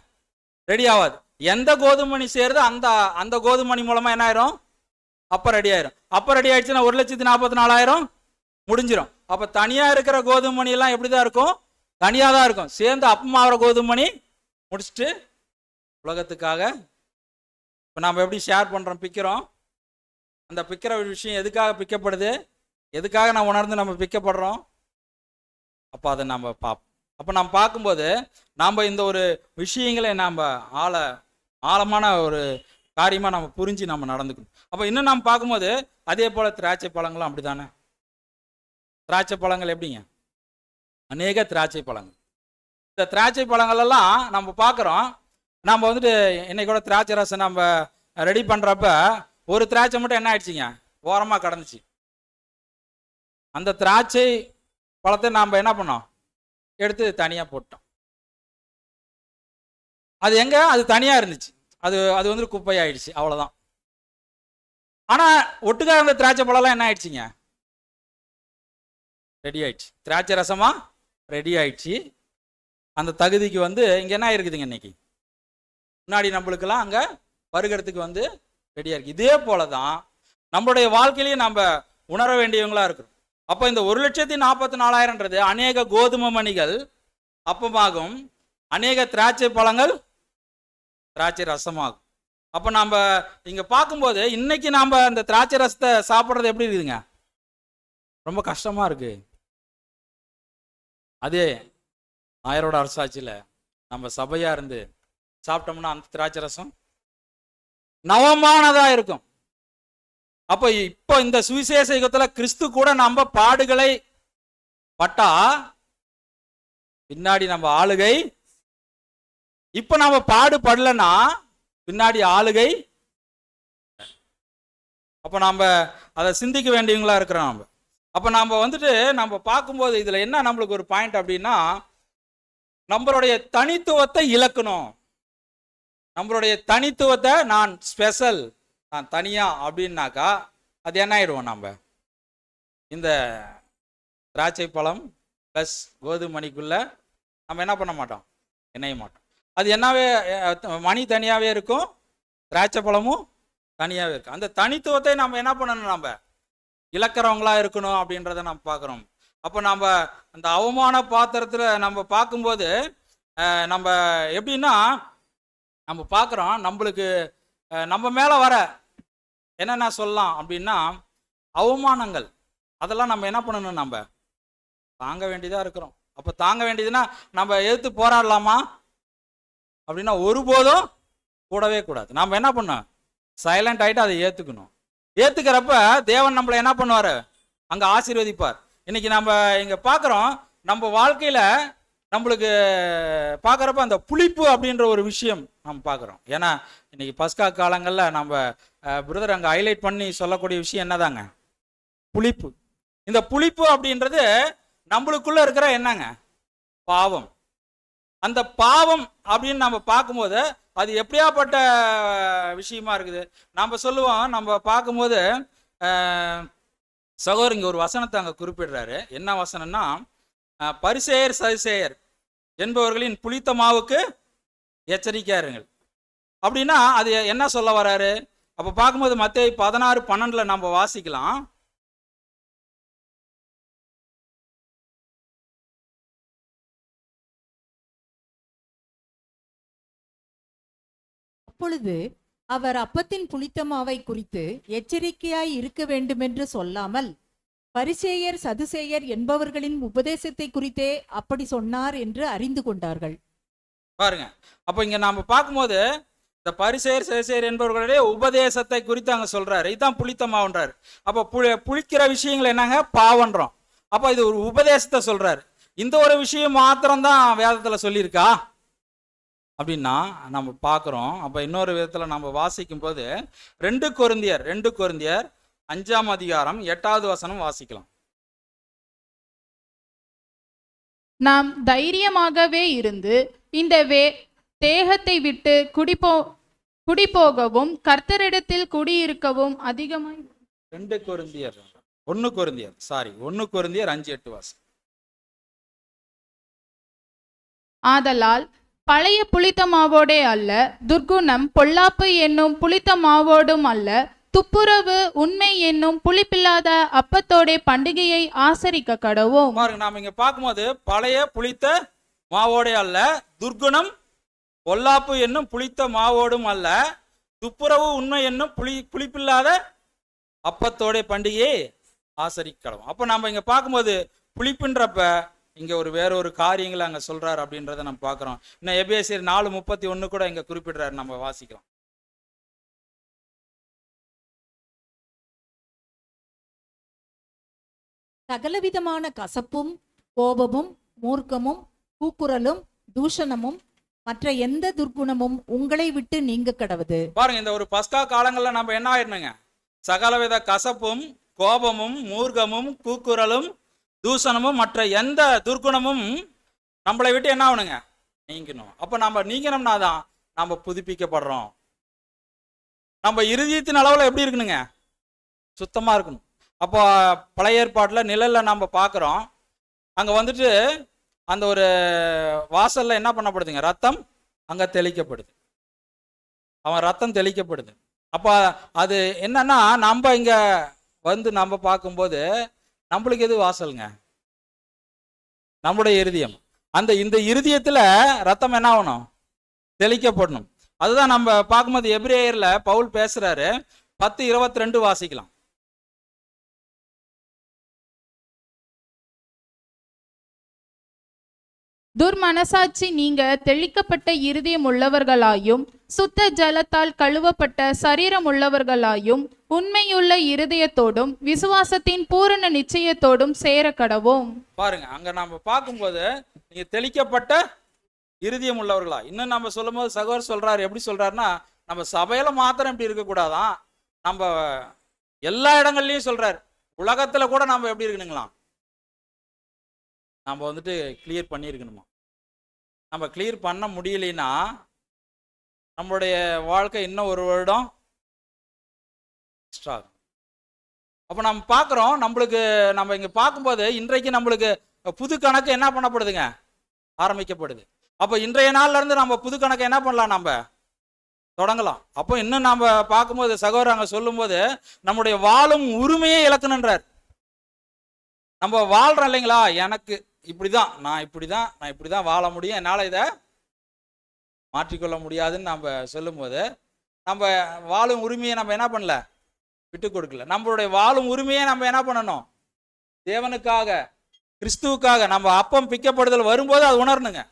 Speaker 1: ரெடி ஆகாது. எந்த கோதுமை மணி சேருதோ அந்த கோதுமை மணி மூலமா என்ன ஆயிரும்? அப்பம் ரெடி ஆயிரும். அப்பம் ரெடி ஆயிடுச்சுன்னா 1,44,000 முடிஞ்சிடும். அப்ப தனியா இருக்கிற கோதுமை மணி எல்லாம் எப்படிதான் இருக்கும்? தனியா தான் இருக்கும். சேர்ந்து அப்பமாகிற கோதுமை மணி முடிச்சுட்டு உலகத்துக்காக இப்போ நம்ம எப்படி ஷேர் பண்றோம், பிக்கிறோம். அந்த பிக்கிற விஷயம் எதுக்காக பிக்கப்படுது? எதுக்காக நம்ம உணர்ந்து நம்ம பிக்கப்படுறோம்? அப்போ அதை நம்ம பார்ப்போம். அப்போ நம்ம பார்க்கும்போது நாம் இந்த ஒரு விஷயங்களை நாம் ஆழமான ஒரு காரியமாக நம்ம புரிஞ்சு நம்ம நடந்துக்கணும். அப்போ இன்னும் நம்ம பார்க்கும்போது அதே போல் திராட்சை பழங்களும் அப்படி தானே. திராட்சை பழங்கள் எப்படிங்க? அநேக திராட்சை பழங்கள். இந்த திராட்சை பழங்கள் எல்லாம் நம்ம பார்க்குறோம். நம்ம வந்துட்டு இன்னைக்கு கூட திராட்சை ரசம் நம்ம ரெடி பண்ணுறப்ப ஒரு திராட்சை மட்டும் என்ன ஆயிடுச்சிங்க? ஓரமாக கடந்துச்சு. அந்த திராட்சை பழத்தை நாம் என்ன பண்ணோம்? எடுத்து தனியாக போட்டோம். அது எங்க? அது தனியாக இருந்துச்சு. அது வந்து குப்பையாயிடுச்சு, அவ்வளோதான். ஆனால் ஒட்டுக்காக இருந்த திராட்சை பழம்லாம் என்ன ஆயிடுச்சிங்க? ரெடி ஆயிடுச்சு. திராட்சை ரசமா ரெடி ஆயிடுச்சு. அந்த தகுதிக்கு வந்து இங்கே என்ன இருக்குதுங்க? இன்னைக்கு முன்னாடி நம்மளுக்கெல்லாம் அங்கே பருகிறதுக்கு வந்து ரெடியாக இருக்கு. இதே போல தான் நம்மளுடைய வாழ்க்கையிலையும் நம்ம உணர வேண்டியவங்களா இருக்கிறோம். அப்போ இந்த 1,44,000ன்றது அநேக கோதுமை மணிகள் அப்பமாகும், அநேக திராட்சை பழங்கள் திராட்சை ரசமாகும். அப்போ நம்ம இங்கே பார்க்கும்போது இன்னைக்கு நாம் அந்த திராட்சை ரசத்தை சாப்பிட்றது எப்படி இருக்குதுங்க? ரொம்ப கஷ்டமா இருக்கு. அதே ஆயரோட அரசாட்சியில் நம்ம சபையா இருந்து சாப்பிட்டோம்னா அந்த திராட்சை ரசம் நவமானதா இருக்கும். அப்போ இப்போ இந்த சுவிசேஷ யுகத்துல கிறிஸ்து கூட நம்ம பாடுகளை பட்டா பின்னாடி நம்ம ஆளுகை. இப்ப நம்ம பாடுபடலன்னா பின்னாடி ஆளுகை. அப்ப நம்ம அதை சிந்திக்க வேண்டியவங்களா இருக்கிறோம். நம்ம அப்ப நம்ம வந்துட்டு நம்ம பார்க்கும்போது இதுல என்ன நம்மளுக்கு ஒரு பாயிண்ட் அப்படின்னா, நம்மளுடைய தனித்துவத்தை இழக்கணும். நம்மளுடைய தனித்துவத்தை நான் ஸ்பெஷல், நான் தனியா அப்படின்னாக்கா அது என்ன ஆயிடுவோம்? நம்ம இந்த திராட்சை பழம் ப்ளஸ் கோதுமை மணிக்குள்ள நம்ம என்ன பண்ண மாட்டோம்? இணைய மாட்டோம். அது என்னவே மணி தனியாகவே இருக்கும், திராட்சை பழமும் தனியாகவே இருக்கும். அந்த தனித்துவத்தை நம்ம என்ன பண்ணணும்? நம்ம இழக்கிறவங்களா இருக்கணும் அப்படின்றத நம்ம பார்க்குறோம். அப்போ நம்ம அந்த அவமான பாத்திரத்தில் நம்ம பார்க்கும்போது நம்ம எப்படின்னா நம்ம பார்க்குறோம், நம்மளுக்கு நம்ம மேலே வர என்னென்ன சொல்லலாம் அப்படின்னா அவமானங்கள், அதெல்லாம் நம்ம என்ன பண்ணணும், நம்ம தாங்க வேண்டியதாக இருக்கிறோம். அப்போ தாங்க வேண்டியதுன்னா நம்ம எதிர்த்து போராடலாமா அப்படின்னா ஒருபோதும் கூடவே கூடாது. நம்ம என்ன பண்ணோம், சைலண்ட் ஆகிட்டு அதை ஏற்றுக்கணும். ஏற்றுக்கிறப்ப தேவன் நம்மளை என்ன பண்ணுவார், அங்கே ஆசீர்வதிப்பார். இன்னைக்கு நம்ம இங்கே பார்க்குறோம், நம்ம வாழ்க்கையில் நம்மளுக்கு பார்க்குறப்ப அந்த புளிப்பு அப்படின்ற ஒரு விஷயம் நம்ம பார்க்குறோம். ஏன்னா இன்னைக்கு பஸ்கா காலங்களில் நம்ம பிரதர் அங்கே ஹைலைட் பண்ணி சொல்லக்கூடிய விஷயம் என்னதாங்க, புளிப்பு. இந்த புளிப்பு அப்படின்றது நம்மளுக்குள்ள இருக்கிற என்னங்க, பாவம். அந்த பாவம் அப்படின்னு நம்ம பார்க்கும்போது அது எப்படியாப்பட்ட விஷயமா இருக்குது. நம்ம சொல்லுவோம், நம்ம பார்க்கும்போது சகோதரர் இங்கே ஒரு வசனத்தை அங்கே குறிப்பிடுறாரு. என்ன வசனம்னா, பரிசேயர் சதுசேயர் என்பவர்களின் புளித்த மாவுக்கு எச்சரிக்கையாருங்கள் அப்படின்னா அது என்ன சொல்ல வராரு. அப்போ பார்க்கும்போது மத்தேயு 16:12 நம்ம வாசிக்கலாம்.
Speaker 3: அப்பொழுது அவர் அப்பத்தின் புளித்த மாவை குறித்து எச்சரிக்கையாய் இருக்க வேண்டுமென்று சொல்லாமல் பரிசேயர் சதுசேயர் என்பவர்களின் உபதேசத்தை குறித்தே அப்படி சொன்னார் என்று அறிந்து கொண்டார்கள்.
Speaker 1: பாருங்க, அப்போ இங்க நாம பார்க்கும்போது இந்த பரிசேயர் சதுசேயர் என்பவர்களுடைய உபதேசத்தை குறித்து அங்க சொல்றாரு. இதுதான் புளித்த மாவுன்றாரு. அப்போ புளிக்கிற விஷயங்கள் என்னங்க, பாவன்றோம். அப்போ இது ஒரு உபதேசத்தை சொல்றாரு. இந்த ஒரு விஷயம் மாத்திரம்தான் வேதத்துல சொல்லியிருக்கா அப்படின்னா நம்ம பார்க்குறோம். அப்போ இன்னொரு விதத்தில் நம்ம வாசிக்கும் போது 2 கொரிந்தியர் 5ஆம் அதிகாரம் 8வது வசனம் வாசிக்கலாம்.
Speaker 2: நாம் தைரியமாகவே இருந்து இந்த தேகத்தை விட்டு குடிபோகவும் கர்த்தரிடத்தில் குடியிருக்கவும் அதிகமாய்
Speaker 1: 1 கொரிந்தியர் 5:8 வாசம்.
Speaker 2: ஆதலால் பழைய புளித்த மாவோடே அல்ல, துர்க்குணம் பொல்லாப்பு என்னும் புளித்த மாவோடும் அல்ல, துப்புரவு உண்மை என்னும் புளிப்பில்லாத அப்பத்தோட பண்டிகையை ஆசரிக்க கடவோம்.
Speaker 1: பாருங்க, நாம இங்க பார்க்கும்போது பழைய புளித்த மாவோடே அல்ல, துர்க்குணம் பொல்லாப்பு என்னும் புளித்த மாவோடும் அல்ல, துப்புரவு உண்மை என்னும் புளிப்பில்லாத அப்பத்தோட பண்டிகையை ஆசரிக்க கடவோம். அப்போ நம்ம இங்க பார்க்கும்போது புளிப்புன்றப்ப இங்க வேறொரு காரியங்களை அங்க சொல்றாரு அப்படின்றத நம்ம பார்க்கிறோம். இன்னும் எபேசியர் 4:31 கூட இங்க குறிப்பிடுறாரு, நம்ம வாசிக்கிறோம்.
Speaker 3: சகலவிதமான கசப்பும் கோபமும் மூர்க்கமும் கூக்குரலும் தூஷணமும் மற்ற எந்த துர்க்குணமும் உங்களை விட்டு நீங்க கடவுது.
Speaker 1: பாருங்க, இந்த ஒரு பஸ்கா காலங்கள்ல நம்ம என்ன ஆயிடணுங்க, சகலவித கசப்பும் கோபமும் மூர்க்கமும் கூக்குரலும் தூஷணமும் மற்ற எந்த துர்க்குணமும் நம்மளை விட்டு என்ன ஆகணுங்க, நீங்கணும். அப்ப நம்ம நீங்கணும்னா தான் நம்ம புதுப்பிக்கப்படுறோம். நம்ம இருதயத்தின் அளவில் எப்படி இருக்கணுங்க, சுத்தமா இருக்கணும். அப்போ பழைய ஏற்பாட்டில் நிழல்ல நம்ம பார்க்குறோம், அங்கே வந்துட்டு அந்த ஒரு வாசல்ல என்ன பண்ணப்படுதுங்க, ரத்தம் அங்கே தெளிக்கப்படுது. அவன் ரத்தம் தெளிக்கப்படுது. அப்போ அது என்னன்னா நம்ம இங்க வந்து நம்ம பார்க்கும்போது நம்மளுக்கு எது வாசலுங்க, நம்முடைய இருதயம். இந்த இருதயத்துல ரத்தம் என்ன ஆகணும், தெளிக்கப்படணும். அதுதான் நம்ம பார்க்கும்போது எபிரேயர்ல பவுல் பேசுறாரு. 10:22 வாசிக்கலாம்.
Speaker 2: துர்மனசாட்சி நீங்க தெளிக்கப்பட்ட இருதயம் உள்ளவர்களாயும் சுத்த ஜலத்தால் கழுவப்பட்ட சரீரம் உள்ளவர்களாயும் உண்மையுள்ள இருதயத்தோடும் விசுவாசத்தின் பூரண நிச்சயத்தோடும் சேர கடவோம்.
Speaker 1: பாருங்க, அங்க நம்ம பார்க்கும்போது நீங்க தெளிக்கப்பட்ட இருதயம் உள்ளவர்களா. இன்னும் நம்ம சொல்லும் போது சகோதரர் சொல்றாரு, எப்படி சொல்றாருன்னா, நம்ம சபையில மாத்திரம் இப்படி இருக்கக்கூடாதான், நம்ம எல்லா இடங்கள்லயும் சொல்றாரு. உலகத்துல கூட நம்ம எப்படி இருக்கணுங்களாம், நம்ம வந்துட்டு கிளியர் பண்ணியிருக்கணுமா. நம்ம கிளியர் பண்ண முடியலைன்னா நம்மளுடைய வாழ்க்கை இன்னும் ஒரு வருடம் எக்ஸ்ட்ரா ஆகும். அப்போ நம்ம பார்க்குறோம், நம்ம இங்கே பார்க்கும்போது இன்றைக்கு நம்மளுக்கு புது கணக்கு என்ன பண்ணப்படுதுங்க, ஆரம்பிக்கப்படுது. அப்போ இன்றைய நாள்ல இருந்து நம்ம புது கணக்கை என்ன பண்ணலாம், நம்ம தொடங்கலாம். அப்போ இன்னும் நம்ம பார்க்கும்போது சகோதரர் அங்கே சொல்லும்போது நம்முடைய வாழும் உரிமையை இழக்கணுன்றார். நம்ம வாழ்றோம் இல்லைங்களா, எனக்கு இப்படிதான், நான் இப்படிதான் வாழ முடியும், என்னால் இதை மாற்றிக்கொள்ள முடியாதுன்னு நம்ம சொல்லும்போது நம்ம வாழும் உரிமையை நம்ம என்ன பண்ணல, விட்டு கொடுக்கல. நம்மளுடைய வாழும் உரிமையை நம்ம என்ன பண்ணணும், தேவனுக்காக, கிறிஸ்துவுக்காக. நம்ம அப்பம் பிக்கப்படுதல் வரும்போது அது உணரணுங்க.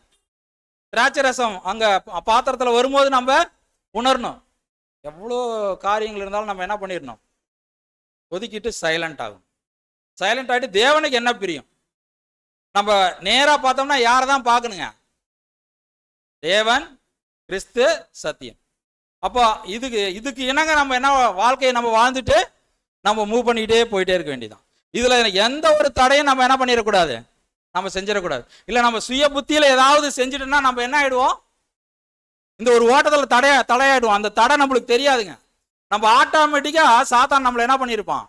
Speaker 1: திராட்சை ரசம் அங்க பாத்திரத்தில் வரும்போது நம்ம உணரணும். எவ்வளோ காரியங்கள் இருந்தாலும் நம்ம என்ன பண்ணிடணும், ஒதுக்கிட்டு சைலண்ட் ஆகும். சைலண்ட் ஆகிட்டு தேவனுக்கு என்ன பிரியும், நம்ம நேராக பார்த்தோம்னா யாரை தான் பார்க்கணுங்க, தேவன், கிறிஸ்து, சத்தியம். அப்போ இதுக்கு இணங்க நம்ம என்ன வாழ்க்கையை நம்ம வாழ்ந்துட்டு நம்ம மூவ் பண்ணிக்கிட்டே போயிட்டே இருக்க வேண்டியதான். இதுல எந்த ஒரு தடையும் நம்ம என்ன பண்ணிடக்கூடாது, நம்ம செஞ்சிடக்கூடாது. இல்லை நம்ம சுய புத்தியில ஏதாவது செஞ்சுட்டோம்னா நம்ம என்ன ஆயிடுவோம், இந்த ஒரு ஓட்டத்தில் தடையாயிடுவோம். அந்த தடை நம்மளுக்கு தெரியாதுங்க. நம்ம ஆட்டோமேட்டிக்கா சாத்தான் நம்மளை என்ன பண்ணியிருப்பான்,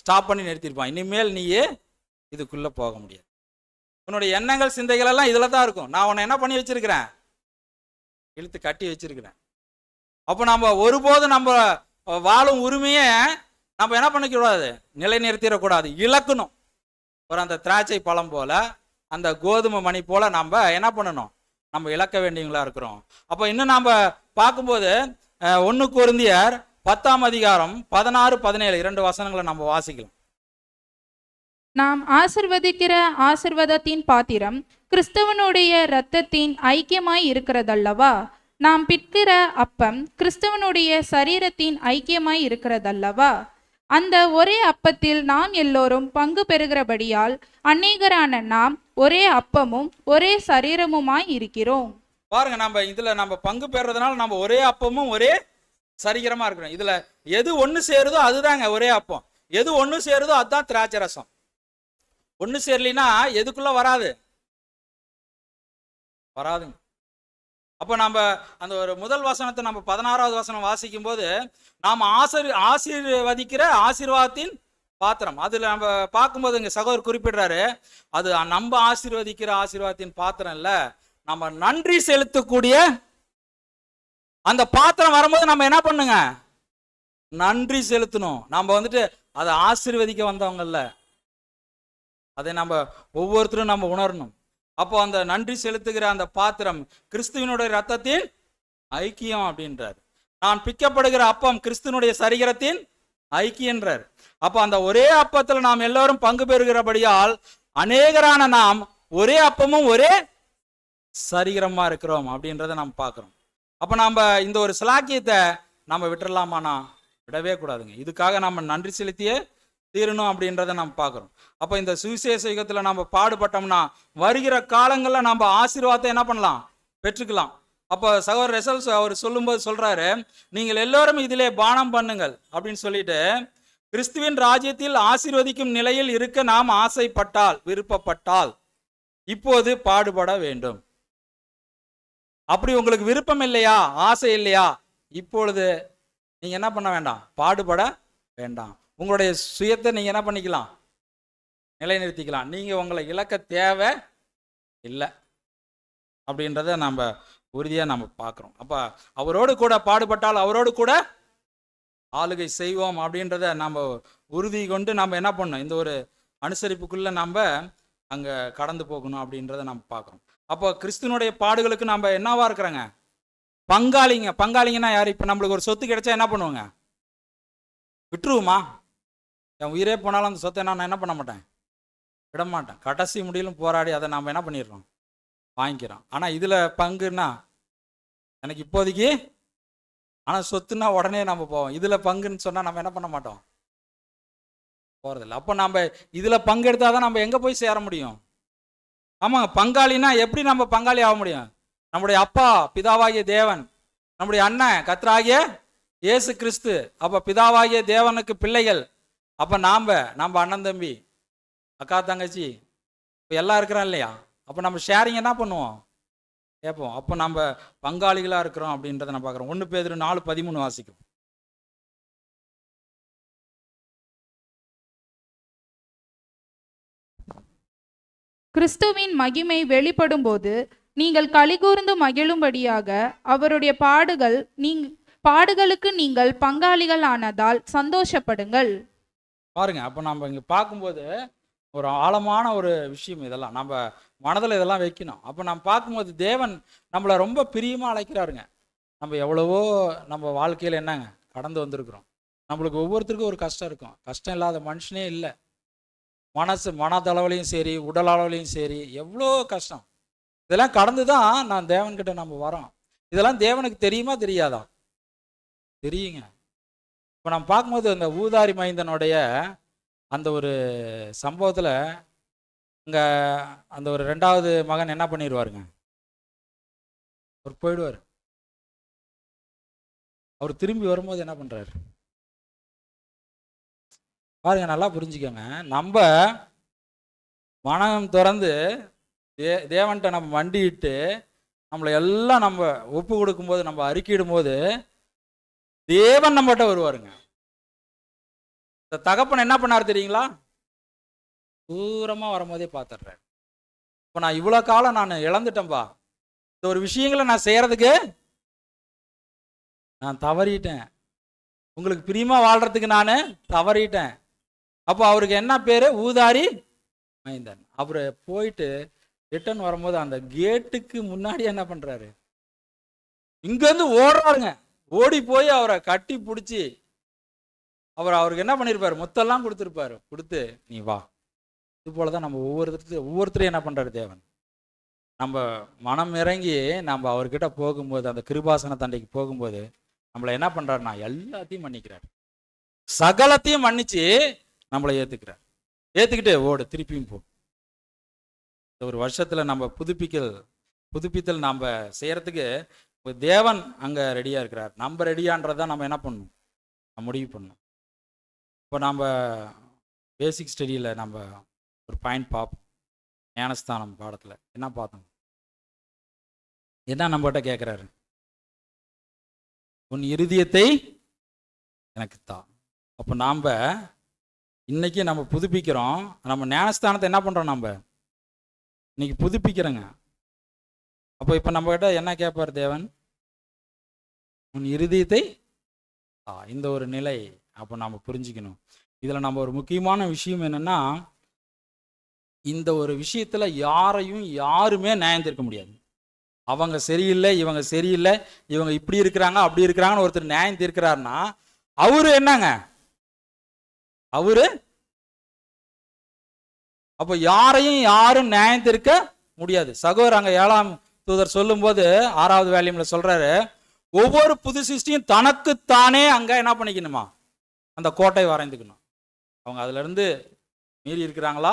Speaker 1: ஸ்டாப் பண்ணி நிறுத்திருப்பான். இனிமேல் நீயே இதுக்குள்ள போக முடியாது. உன்னுடைய எண்ணங்கள் சிந்தைகள் எல்லாம் இதுல தான் இருக்கும். நான் உன்னை என்ன பண்ணி வச்சிருக்கிறேன், இழுத்து கட்டி வச்சிருக்கிறேன். அப்போ நம்ம ஒருபோதும் நம்ம வாழும் உரிமையை நம்ம என்ன பண்ணிக்கூடாது, நிலைநிறுத்திடக்கூடாது, இழக்கணும். ஒரு அந்த திராட்சை பழம் போல, அந்த கோதுமை மணி போல நம்ம என்ன பண்ணணும், நம்ம இழக்க வேண்டியவங்களா இருக்கிறோம். அப்போ இன்னும் நம்ம பார்க்கும்போது 1 கொரிந்தியர் 10ஆம் அதிகாரம் 16, 17 2 வசனங்களை நம்ம வாசிக்கலாம்.
Speaker 2: நாம் ஆசிர்வதிக்கிற ஆசிர்வாதத்தின் பாத்திரம் கிறிஸ்தவனுடைய இரத்தத்தின் ஐக்கியமாய் இருக்கிறதல்லவா? நாம் பிற்கிற அப்பம் கிறிஸ்தவனுடைய சரீரத்தின் ஐக்கியமாய் இருக்கிறதல்லவா? அந்த ஒரே அப்பத்தில் நாம் எல்லோரும் பங்கு பெறுகிறபடியால் அநேகரான நாம் ஒரே அப்பமும் ஒரே சரீரமுமாய் இருக்கிறோம்.
Speaker 1: பாருங்க, நம்ம இதுல நம்ம பங்கு பெறதுனால நம்ம ஒரே அப்பமும் ஒரே சரீரமா இருக்கிறோம். இதுல எது ஒண்ணு சேருதோ அதுதாங்க ஒரே அப்பம். எது ஒண்ணு சேருதோ அதுதான் திராட்சை ரசம். ஒண்ணு சேரலினா எதுக்குள்ள வராதுங்க. அப்போ நம்ம அந்த ஒரு முதல் வசனத்தை நம்ம 16வது வசனம் வாசிக்கும் போது நாம் ஆசீர்வதிக்கிற ஆசீர்வாதத்தின் பாத்திரம், அதுல நம்ம பார்க்கும்போது இங்க சகோதரர் குறிப்பிடுறாரு, அது நம்ம ஆசீர்வதிக்கிற ஆசீர்வாதத்தின் பாத்திரம் இல்ல, நம்ம நன்றி செலுத்தக்கூடிய அந்த பாத்திரம் வரும்போது நம்ம என்ன பண்ணுங்க, நன்றி செலுத்தணும். நம்ம அதை ஆசீர்வதிக்க வந்தவங்கல்ல, அதை நம்ம ஒவ்வொருத்தரும் நம்ம உணரணும். அப்போ அந்த நன்றி செலுத்துகிற அந்த பாத்திரம் கிறிஸ்துவனுடைய ரத்தத்தின் ஐக்கியம் அப்படின்றார். நான் பிக்கப்படுகிற அப்பம் கிறிஸ்துவனுடைய சரீரத்தின் ஐக்கியன்றார். அப்போ அந்த ஒரே அப்பத்தில் நாம் எல்லோரும் பங்கு பெறுகிறபடியால் அநேகரான நாம் ஒரே அப்பமும் ஒரே சரீரமா இருக்கிறோம் அப்படின்றத நாம் பார்க்கிறோம். அப்போ நம்ம இந்த ஒரு சிலாக்கியத்தை நம்ம விட்டுறலாமானா விடவே கூடாதுங்க. இதுக்காக நம்ம நன்றி செலுத்தியே தீரணும் அப்படின்றத நம்ம பார்க்குறோம். அப்போ இந்த சுவிசேஷ யுகத்தில் நம்ம பாடுபட்டோம்னா வருகிற காலங்களில் நம்ம ஆசீர்வாதத்தை என்ன பண்ணலாம், பெற்றுக்கலாம். அப்போ சகோதரர் ரெசல்ஸ் அவர் சொல்லும்போது சொல்றாரு, நீங்கள் எல்லோரும் இதிலே பானம் பண்ணுங்கள் அப்படின்னு சொல்லிட்டு, கிறிஸ்துவின் ராஜ்யத்தில் ஆசீர்வதிக்கும் நிலையில் இருக்க நாம் ஆசைப்பட்டால், விருப்பப்பட்டால் இப்போது பாடுபட வேண்டும். அப்படி உங்களுக்கு விருப்பம் இல்லையா, ஆசை இல்லையா, இப்பொழுது நீங்க என்ன பண்ண வேண்டாம், பாடுபட வேண்டாம். உங்களுடைய சுயத்தை நீங்க என்ன பண்ணிக்கலாம், நிலைநிறுத்திக்கலாம். நீங்க உங்களை இழக்க தேவை இல்லை அப்படின்றத நம்ம உறுதியா நம்ம பார்க்குறோம். அப்ப அவரோடு கூட பாடுபட்டால் அவரோடு கூட ஆளுகை செய்வோம் அப்படின்றத நம்ம உறுதி கொண்டு நம்ம என்ன பண்ணோம், இந்த ஒரு அனுசரிப்புக்குள்ள நம்ம அங்க கடந்து போகணும் அப்படின்றத நம்ம பார்க்குறோம். அப்போ கிறிஸ்துவனுடைய பாடுகளுக்கு நம்ம என்னவா இருக்கிறோங்க, பங்காளிங்கன்னா யார்? இப்போ நம்மளுக்கு ஒரு சொத்து கிடைச்சா என்ன பண்ணுவோங்க, விட்டுருவோமா? என் உயிரே போனாலும் அந்த சொத்தை நான் என்ன பண்ண மாட்டேன், விட மாட்டேன். கடைசி முடியிலும் போராடி அதை நாம் என்ன பண்ணிடுறோம், வாங்கிக்கிறோம். ஆனால் இதில் பங்குன்னா எனக்கு இப்போதைக்கு, ஆனால் சொத்துன்னா உடனே நம்ம போவோம். இதில் பங்குன்னு சொன்னால் நம்ம என்ன பண்ண மாட்டோம், போகிறதில்ல. அப்போ நம்ம இதில் பங்கெடுத்தால் தான் நம்ம எங்கே போய் சேர முடியும். ஆமாங்க, பங்காளின்னா எப்படி நம்ம பங்காளி ஆக முடியும்? நம்முடைய அப்பா பிதாவாகிய தேவன், நம்முடைய அண்ணன் கர்த்தராகிய இயேசு கிறிஸ்து. அப்போ பிதாவாகிய தேவனுக்கு பிள்ளைகள். அப்போ நம்ம அண்ணன் தம்பி அக்கா தங்கச்சி இப்போ எல்லாம் இருக்கிறோம் இல்லையா? அப்போ நம்ம ஷேரிங் என்ன பண்ணுவோம், கேட்போம். அப்போ நம்ம பங்காளிகளாக இருக்கிறோம் அப்படின்றத நம்ம பார்க்குறோம். 1 பேதுரு 4:13 வாசிக்கும்.
Speaker 2: கிறிஸ்துவின் மகிமை வெளிப்படும் போது நீங்கள் களிகூர்ந்து மகிழும்படியாக அவருடைய பாடுகளுக்கு நீங்கள் பங்காளிகள் ஆனதால் சந்தோஷப்படுங்கள்.
Speaker 1: பாருங்க, அப்போ நம்ம இங்கே பார்க்கும்போது ஒரு ஆழமான ஒரு விஷயம் இதெல்லாம். நம்ம மனதில் இதெல்லாம் வைக்கணும். அப்போ நம்ம பார்க்கும்போது தேவன் நம்மளை ரொம்ப பிரியமாக அழைக்கிறாருங்க. நம்ம எவ்வளவோ நம்ம வாழ்க்கையில் என்னங்க கடந்து வந்திருக்கிறோம். நம்மளுக்கு ஒவ்வொருத்தருக்கும் ஒரு கஷ்டம் இருக்கும். கஷ்டம் இல்லாத மனுஷனே இல்லை. மனதளவுலையும் சரி, உடல் அளவுலையும் சரி, எவ்வளோ கஷ்டம். இதெல்லாம் கடந்து தான் நான் தேவன்கிட்ட நம்ம வரோம். இதெல்லாம் தேவனுக்கு தெரியுமா தெரியாதா? தெரியுங்க. இப்போ நம்ம பார்க்கும்போது அந்த ஊதாரி மைந்தனுடைய அந்த ஒரு சம்பவத்தில் இங்கே அந்த ஒரு 2வது மகன் என்ன பண்ணிடுவாருங்க, அவர் போயிடுவார். அவர் திரும்பி வரும்போது என்ன பண்ணுறாரு பாருங்க, நல்லா புரிஞ்சுக்கோங்க. நம்ம மனம் திறந்து தேவன்கிட்ட நம்ம மண்டிட்டு நம்மளை எல்லாம் நம்ம ஒப்பு கொடுக்கும்போது, நம்ம அறிக்கையிடும் போது தேவன் நம்மகிட்ட வருவாருங்க. இந்த தகப்பன் என்ன பண்ணார் தெரியுங்களா? தூரமாக வரும்போதே பார்த்துடுறேன். இப்போ நான் இவ்வளோ காலம் நான் இழந்துட்டேன்பா. இந்த ஒரு விஷயங்களை நான் செய்யறதுக்கு நான் தவறிட்டேன். உங்களுக்கு பிரியமா வாழ்றதுக்கு நான் தவறிட்டேன். அப்போ அவருக்கு என்ன பேரு? ஊதாரி மைந்தன். அவரு போயிட்டு ரிட்டர்ன் வரும்போது அந்த கேட்டுக்கு முன்னாடி என்ன பண்றாரு? இங்கேருந்து ஓடுறாருங்க. ஓடி போய் அவரை கட்டி பிடிச்சி அவருக்கு என்ன பண்ணியிருப்பாரு? முத்தெல்லாம் கொடுத்துருப்பாரு. கொடுத்து நீ வா. இது போலதான் நம்ம ஒவ்வொருத்தரையும் என்ன பண்றாரு தேவன். நம்ம மனம் இறங்கி நம்ம அவர்கிட்ட போகும்போது, அந்த கிருபாசன தண்டைக்கு போகும்போது நம்மளை என்ன பண்றாருன்னா எல்லாத்தையும் மன்னிக்கிறார். சகலத்தையும் மன்னிச்சு நம்மளை ஏத்துக்கிட்டு ஓடு, திருப்பியும் போ. ஒரு வருஷத்துல நம்ம புதுப்பித்தல் நம்ம செய்யறதுக்கு தேவன் அங்க ரெடியா இருக்கிறார். நம்ம ரெடியான்றதான் நம்ம என்ன பண்ணணும், முடிவு பண்ணணும். இப்போ நம்ம பேசிக் ஸ்டடியில் நம்ம ஒரு பாயிண்ட் பார்ப்போம். ஞானஸ்தானம் பாடத்தில் என்ன பார்த்தோம்? என்ன நம்மகிட்ட கேட்குறாரு? உன் இருதயத்தை எனக்கு தான். அப்போ நாம் இன்னைக்கு நம்ம புதுப்பிக்கிறோம். நம்ம ஞானஸ்தானத்தை என்ன பண்ணுறோம்? நம்ம இன்னைக்கு புதுப்பிக்கிறோங்க. அப்போ இப்போ நம்மகிட்ட என்ன கேட்பார் தேவன்? உன் இருதயத்தை இந்த ஒரு நிலை. அப்போ நாம் புரிஞ்சுக்கணும். இதில் நம்ம ஒரு முக்கியமான விஷயம் என்னென்னா, இந்த ஒரு விஷயத்தில் யாருமே நியாயம் தீர்க்க முடியாது. அவங்க சரியில்லை, இவங்க சரியில்லை, இவங்க இப்படி இருக்கிறாங்க அப்படி இருக்கிறாங்கன்னு ஒருத்தர் நியாயம் தீர்க்கிறாருன்னா அவரு என்னங்க? அப்போ யாரும் நியாயம் தீர்க்க முடியாது. சகோதரர் அங்க 7ஆம் தூதர் சொல்லும் போது 6வது வேல்யூம்ல சொல்றாரு, ஒவ்வொரு புது சிருஷ்டியும் தனக்குத்தானே அங்க என்ன பண்ணிக்கணுமா? அந்த கோட்டை வரைந்துக்கணும். அவங்க அதுல இருந்து மீறி இருக்கிறாங்களா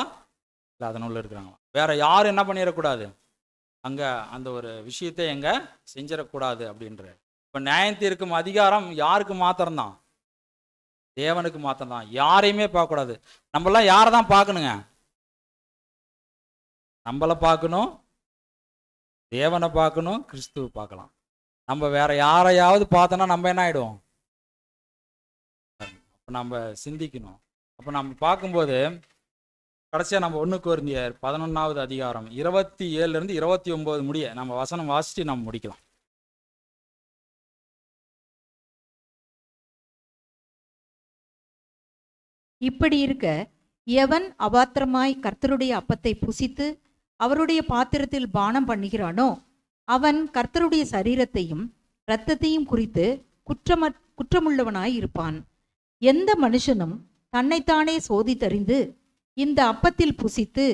Speaker 1: இல்லை அதனுள்ள இருக்கிறாங்களா? வேற யாரும் என்ன பண்ணிடக்கூடாது, அங்க அந்த ஒரு விஷயத்தை எங்க செஞ்சிடக்கூடாது அப்படின்ற. இப்ப நியாயம் தீர்க்கும் அதிகாரம் யாருக்கு மாத்திரம்தான்? தேவனுக்கு மாத்திரம்தான். யாரையுமே பார்க்கக்கூடாது. நம்மளாம் யாரை தான் பார்க்கணுங்க? நம்மளை பார்க்கணும், தேவனை பார்க்கணும், கிறிஸ்துவை பார்க்கலாம். நம்ம வேற யாரையாவது பார்த்தோன்னா நம்ம என்ன ஆயிடுவோம்? அப்போ நம்ம சிந்திக்கணும். அப்போ நம்ம பார்க்கும்போது கடைசியாக நம்ம 1 கொரிந்தியர் 11வது அதிகாரம் 27 29 முடிய நம்ம வசனம் வாசித்து நம்ம முடிக்கலாம்.
Speaker 3: இப்படி இருக்க எவன் அபாத்திரமாய் கர்த்தருடைய அப்பத்தை புசித்து அவருடைய பாத்திரத்தில் பானம் பண்ணுகிறானோ அவன் கர்த்தருடைய சரீரத்தையும் இரத்தத்தையும் குறித்து குற்றமுள்ளவனாய் இருப்பான். எந்த மனுஷனும் தன்னைத்தானே சோதித்தறிந்து இந்த அப்பத்தில் புசித்து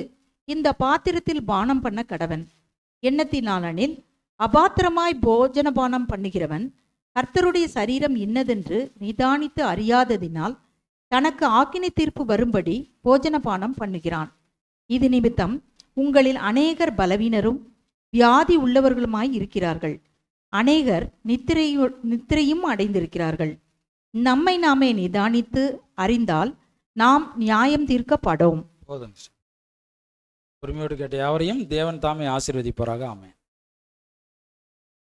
Speaker 3: இந்த பாத்திரத்தில் பானம் பண்ண கடவன். எண்ணத்தினாலெனில் அபாத்திரமாய் போஜனபானம் பண்ணுகிறவன் கர்த்தருடைய சரீரம் இன்னதென்று நிதானித்து அறியாததினால் தனக்கு ஆக்கினை தீர்ப்பு வரும்படி போஜனபானம் பண்ணுகிறான். இது நிமித்தம் உங்களில் அநேகர் பலவீனரும் வியாதி உள்ளவர்களுமாய் இருக்கிறார்கள். அநேகர் நித்திரையும் அடைந்திருக்கிறார்கள். நம்மை நாமே நிதானித்து அறிந்தால் நாம் நியாயம் தீர்க்கப்படும்.
Speaker 1: போதும். பொறுமையோடு கேட்ட யாவரையும் தேவன் தாமே ஆசீர்வதிப்பாராக. ஆமென்.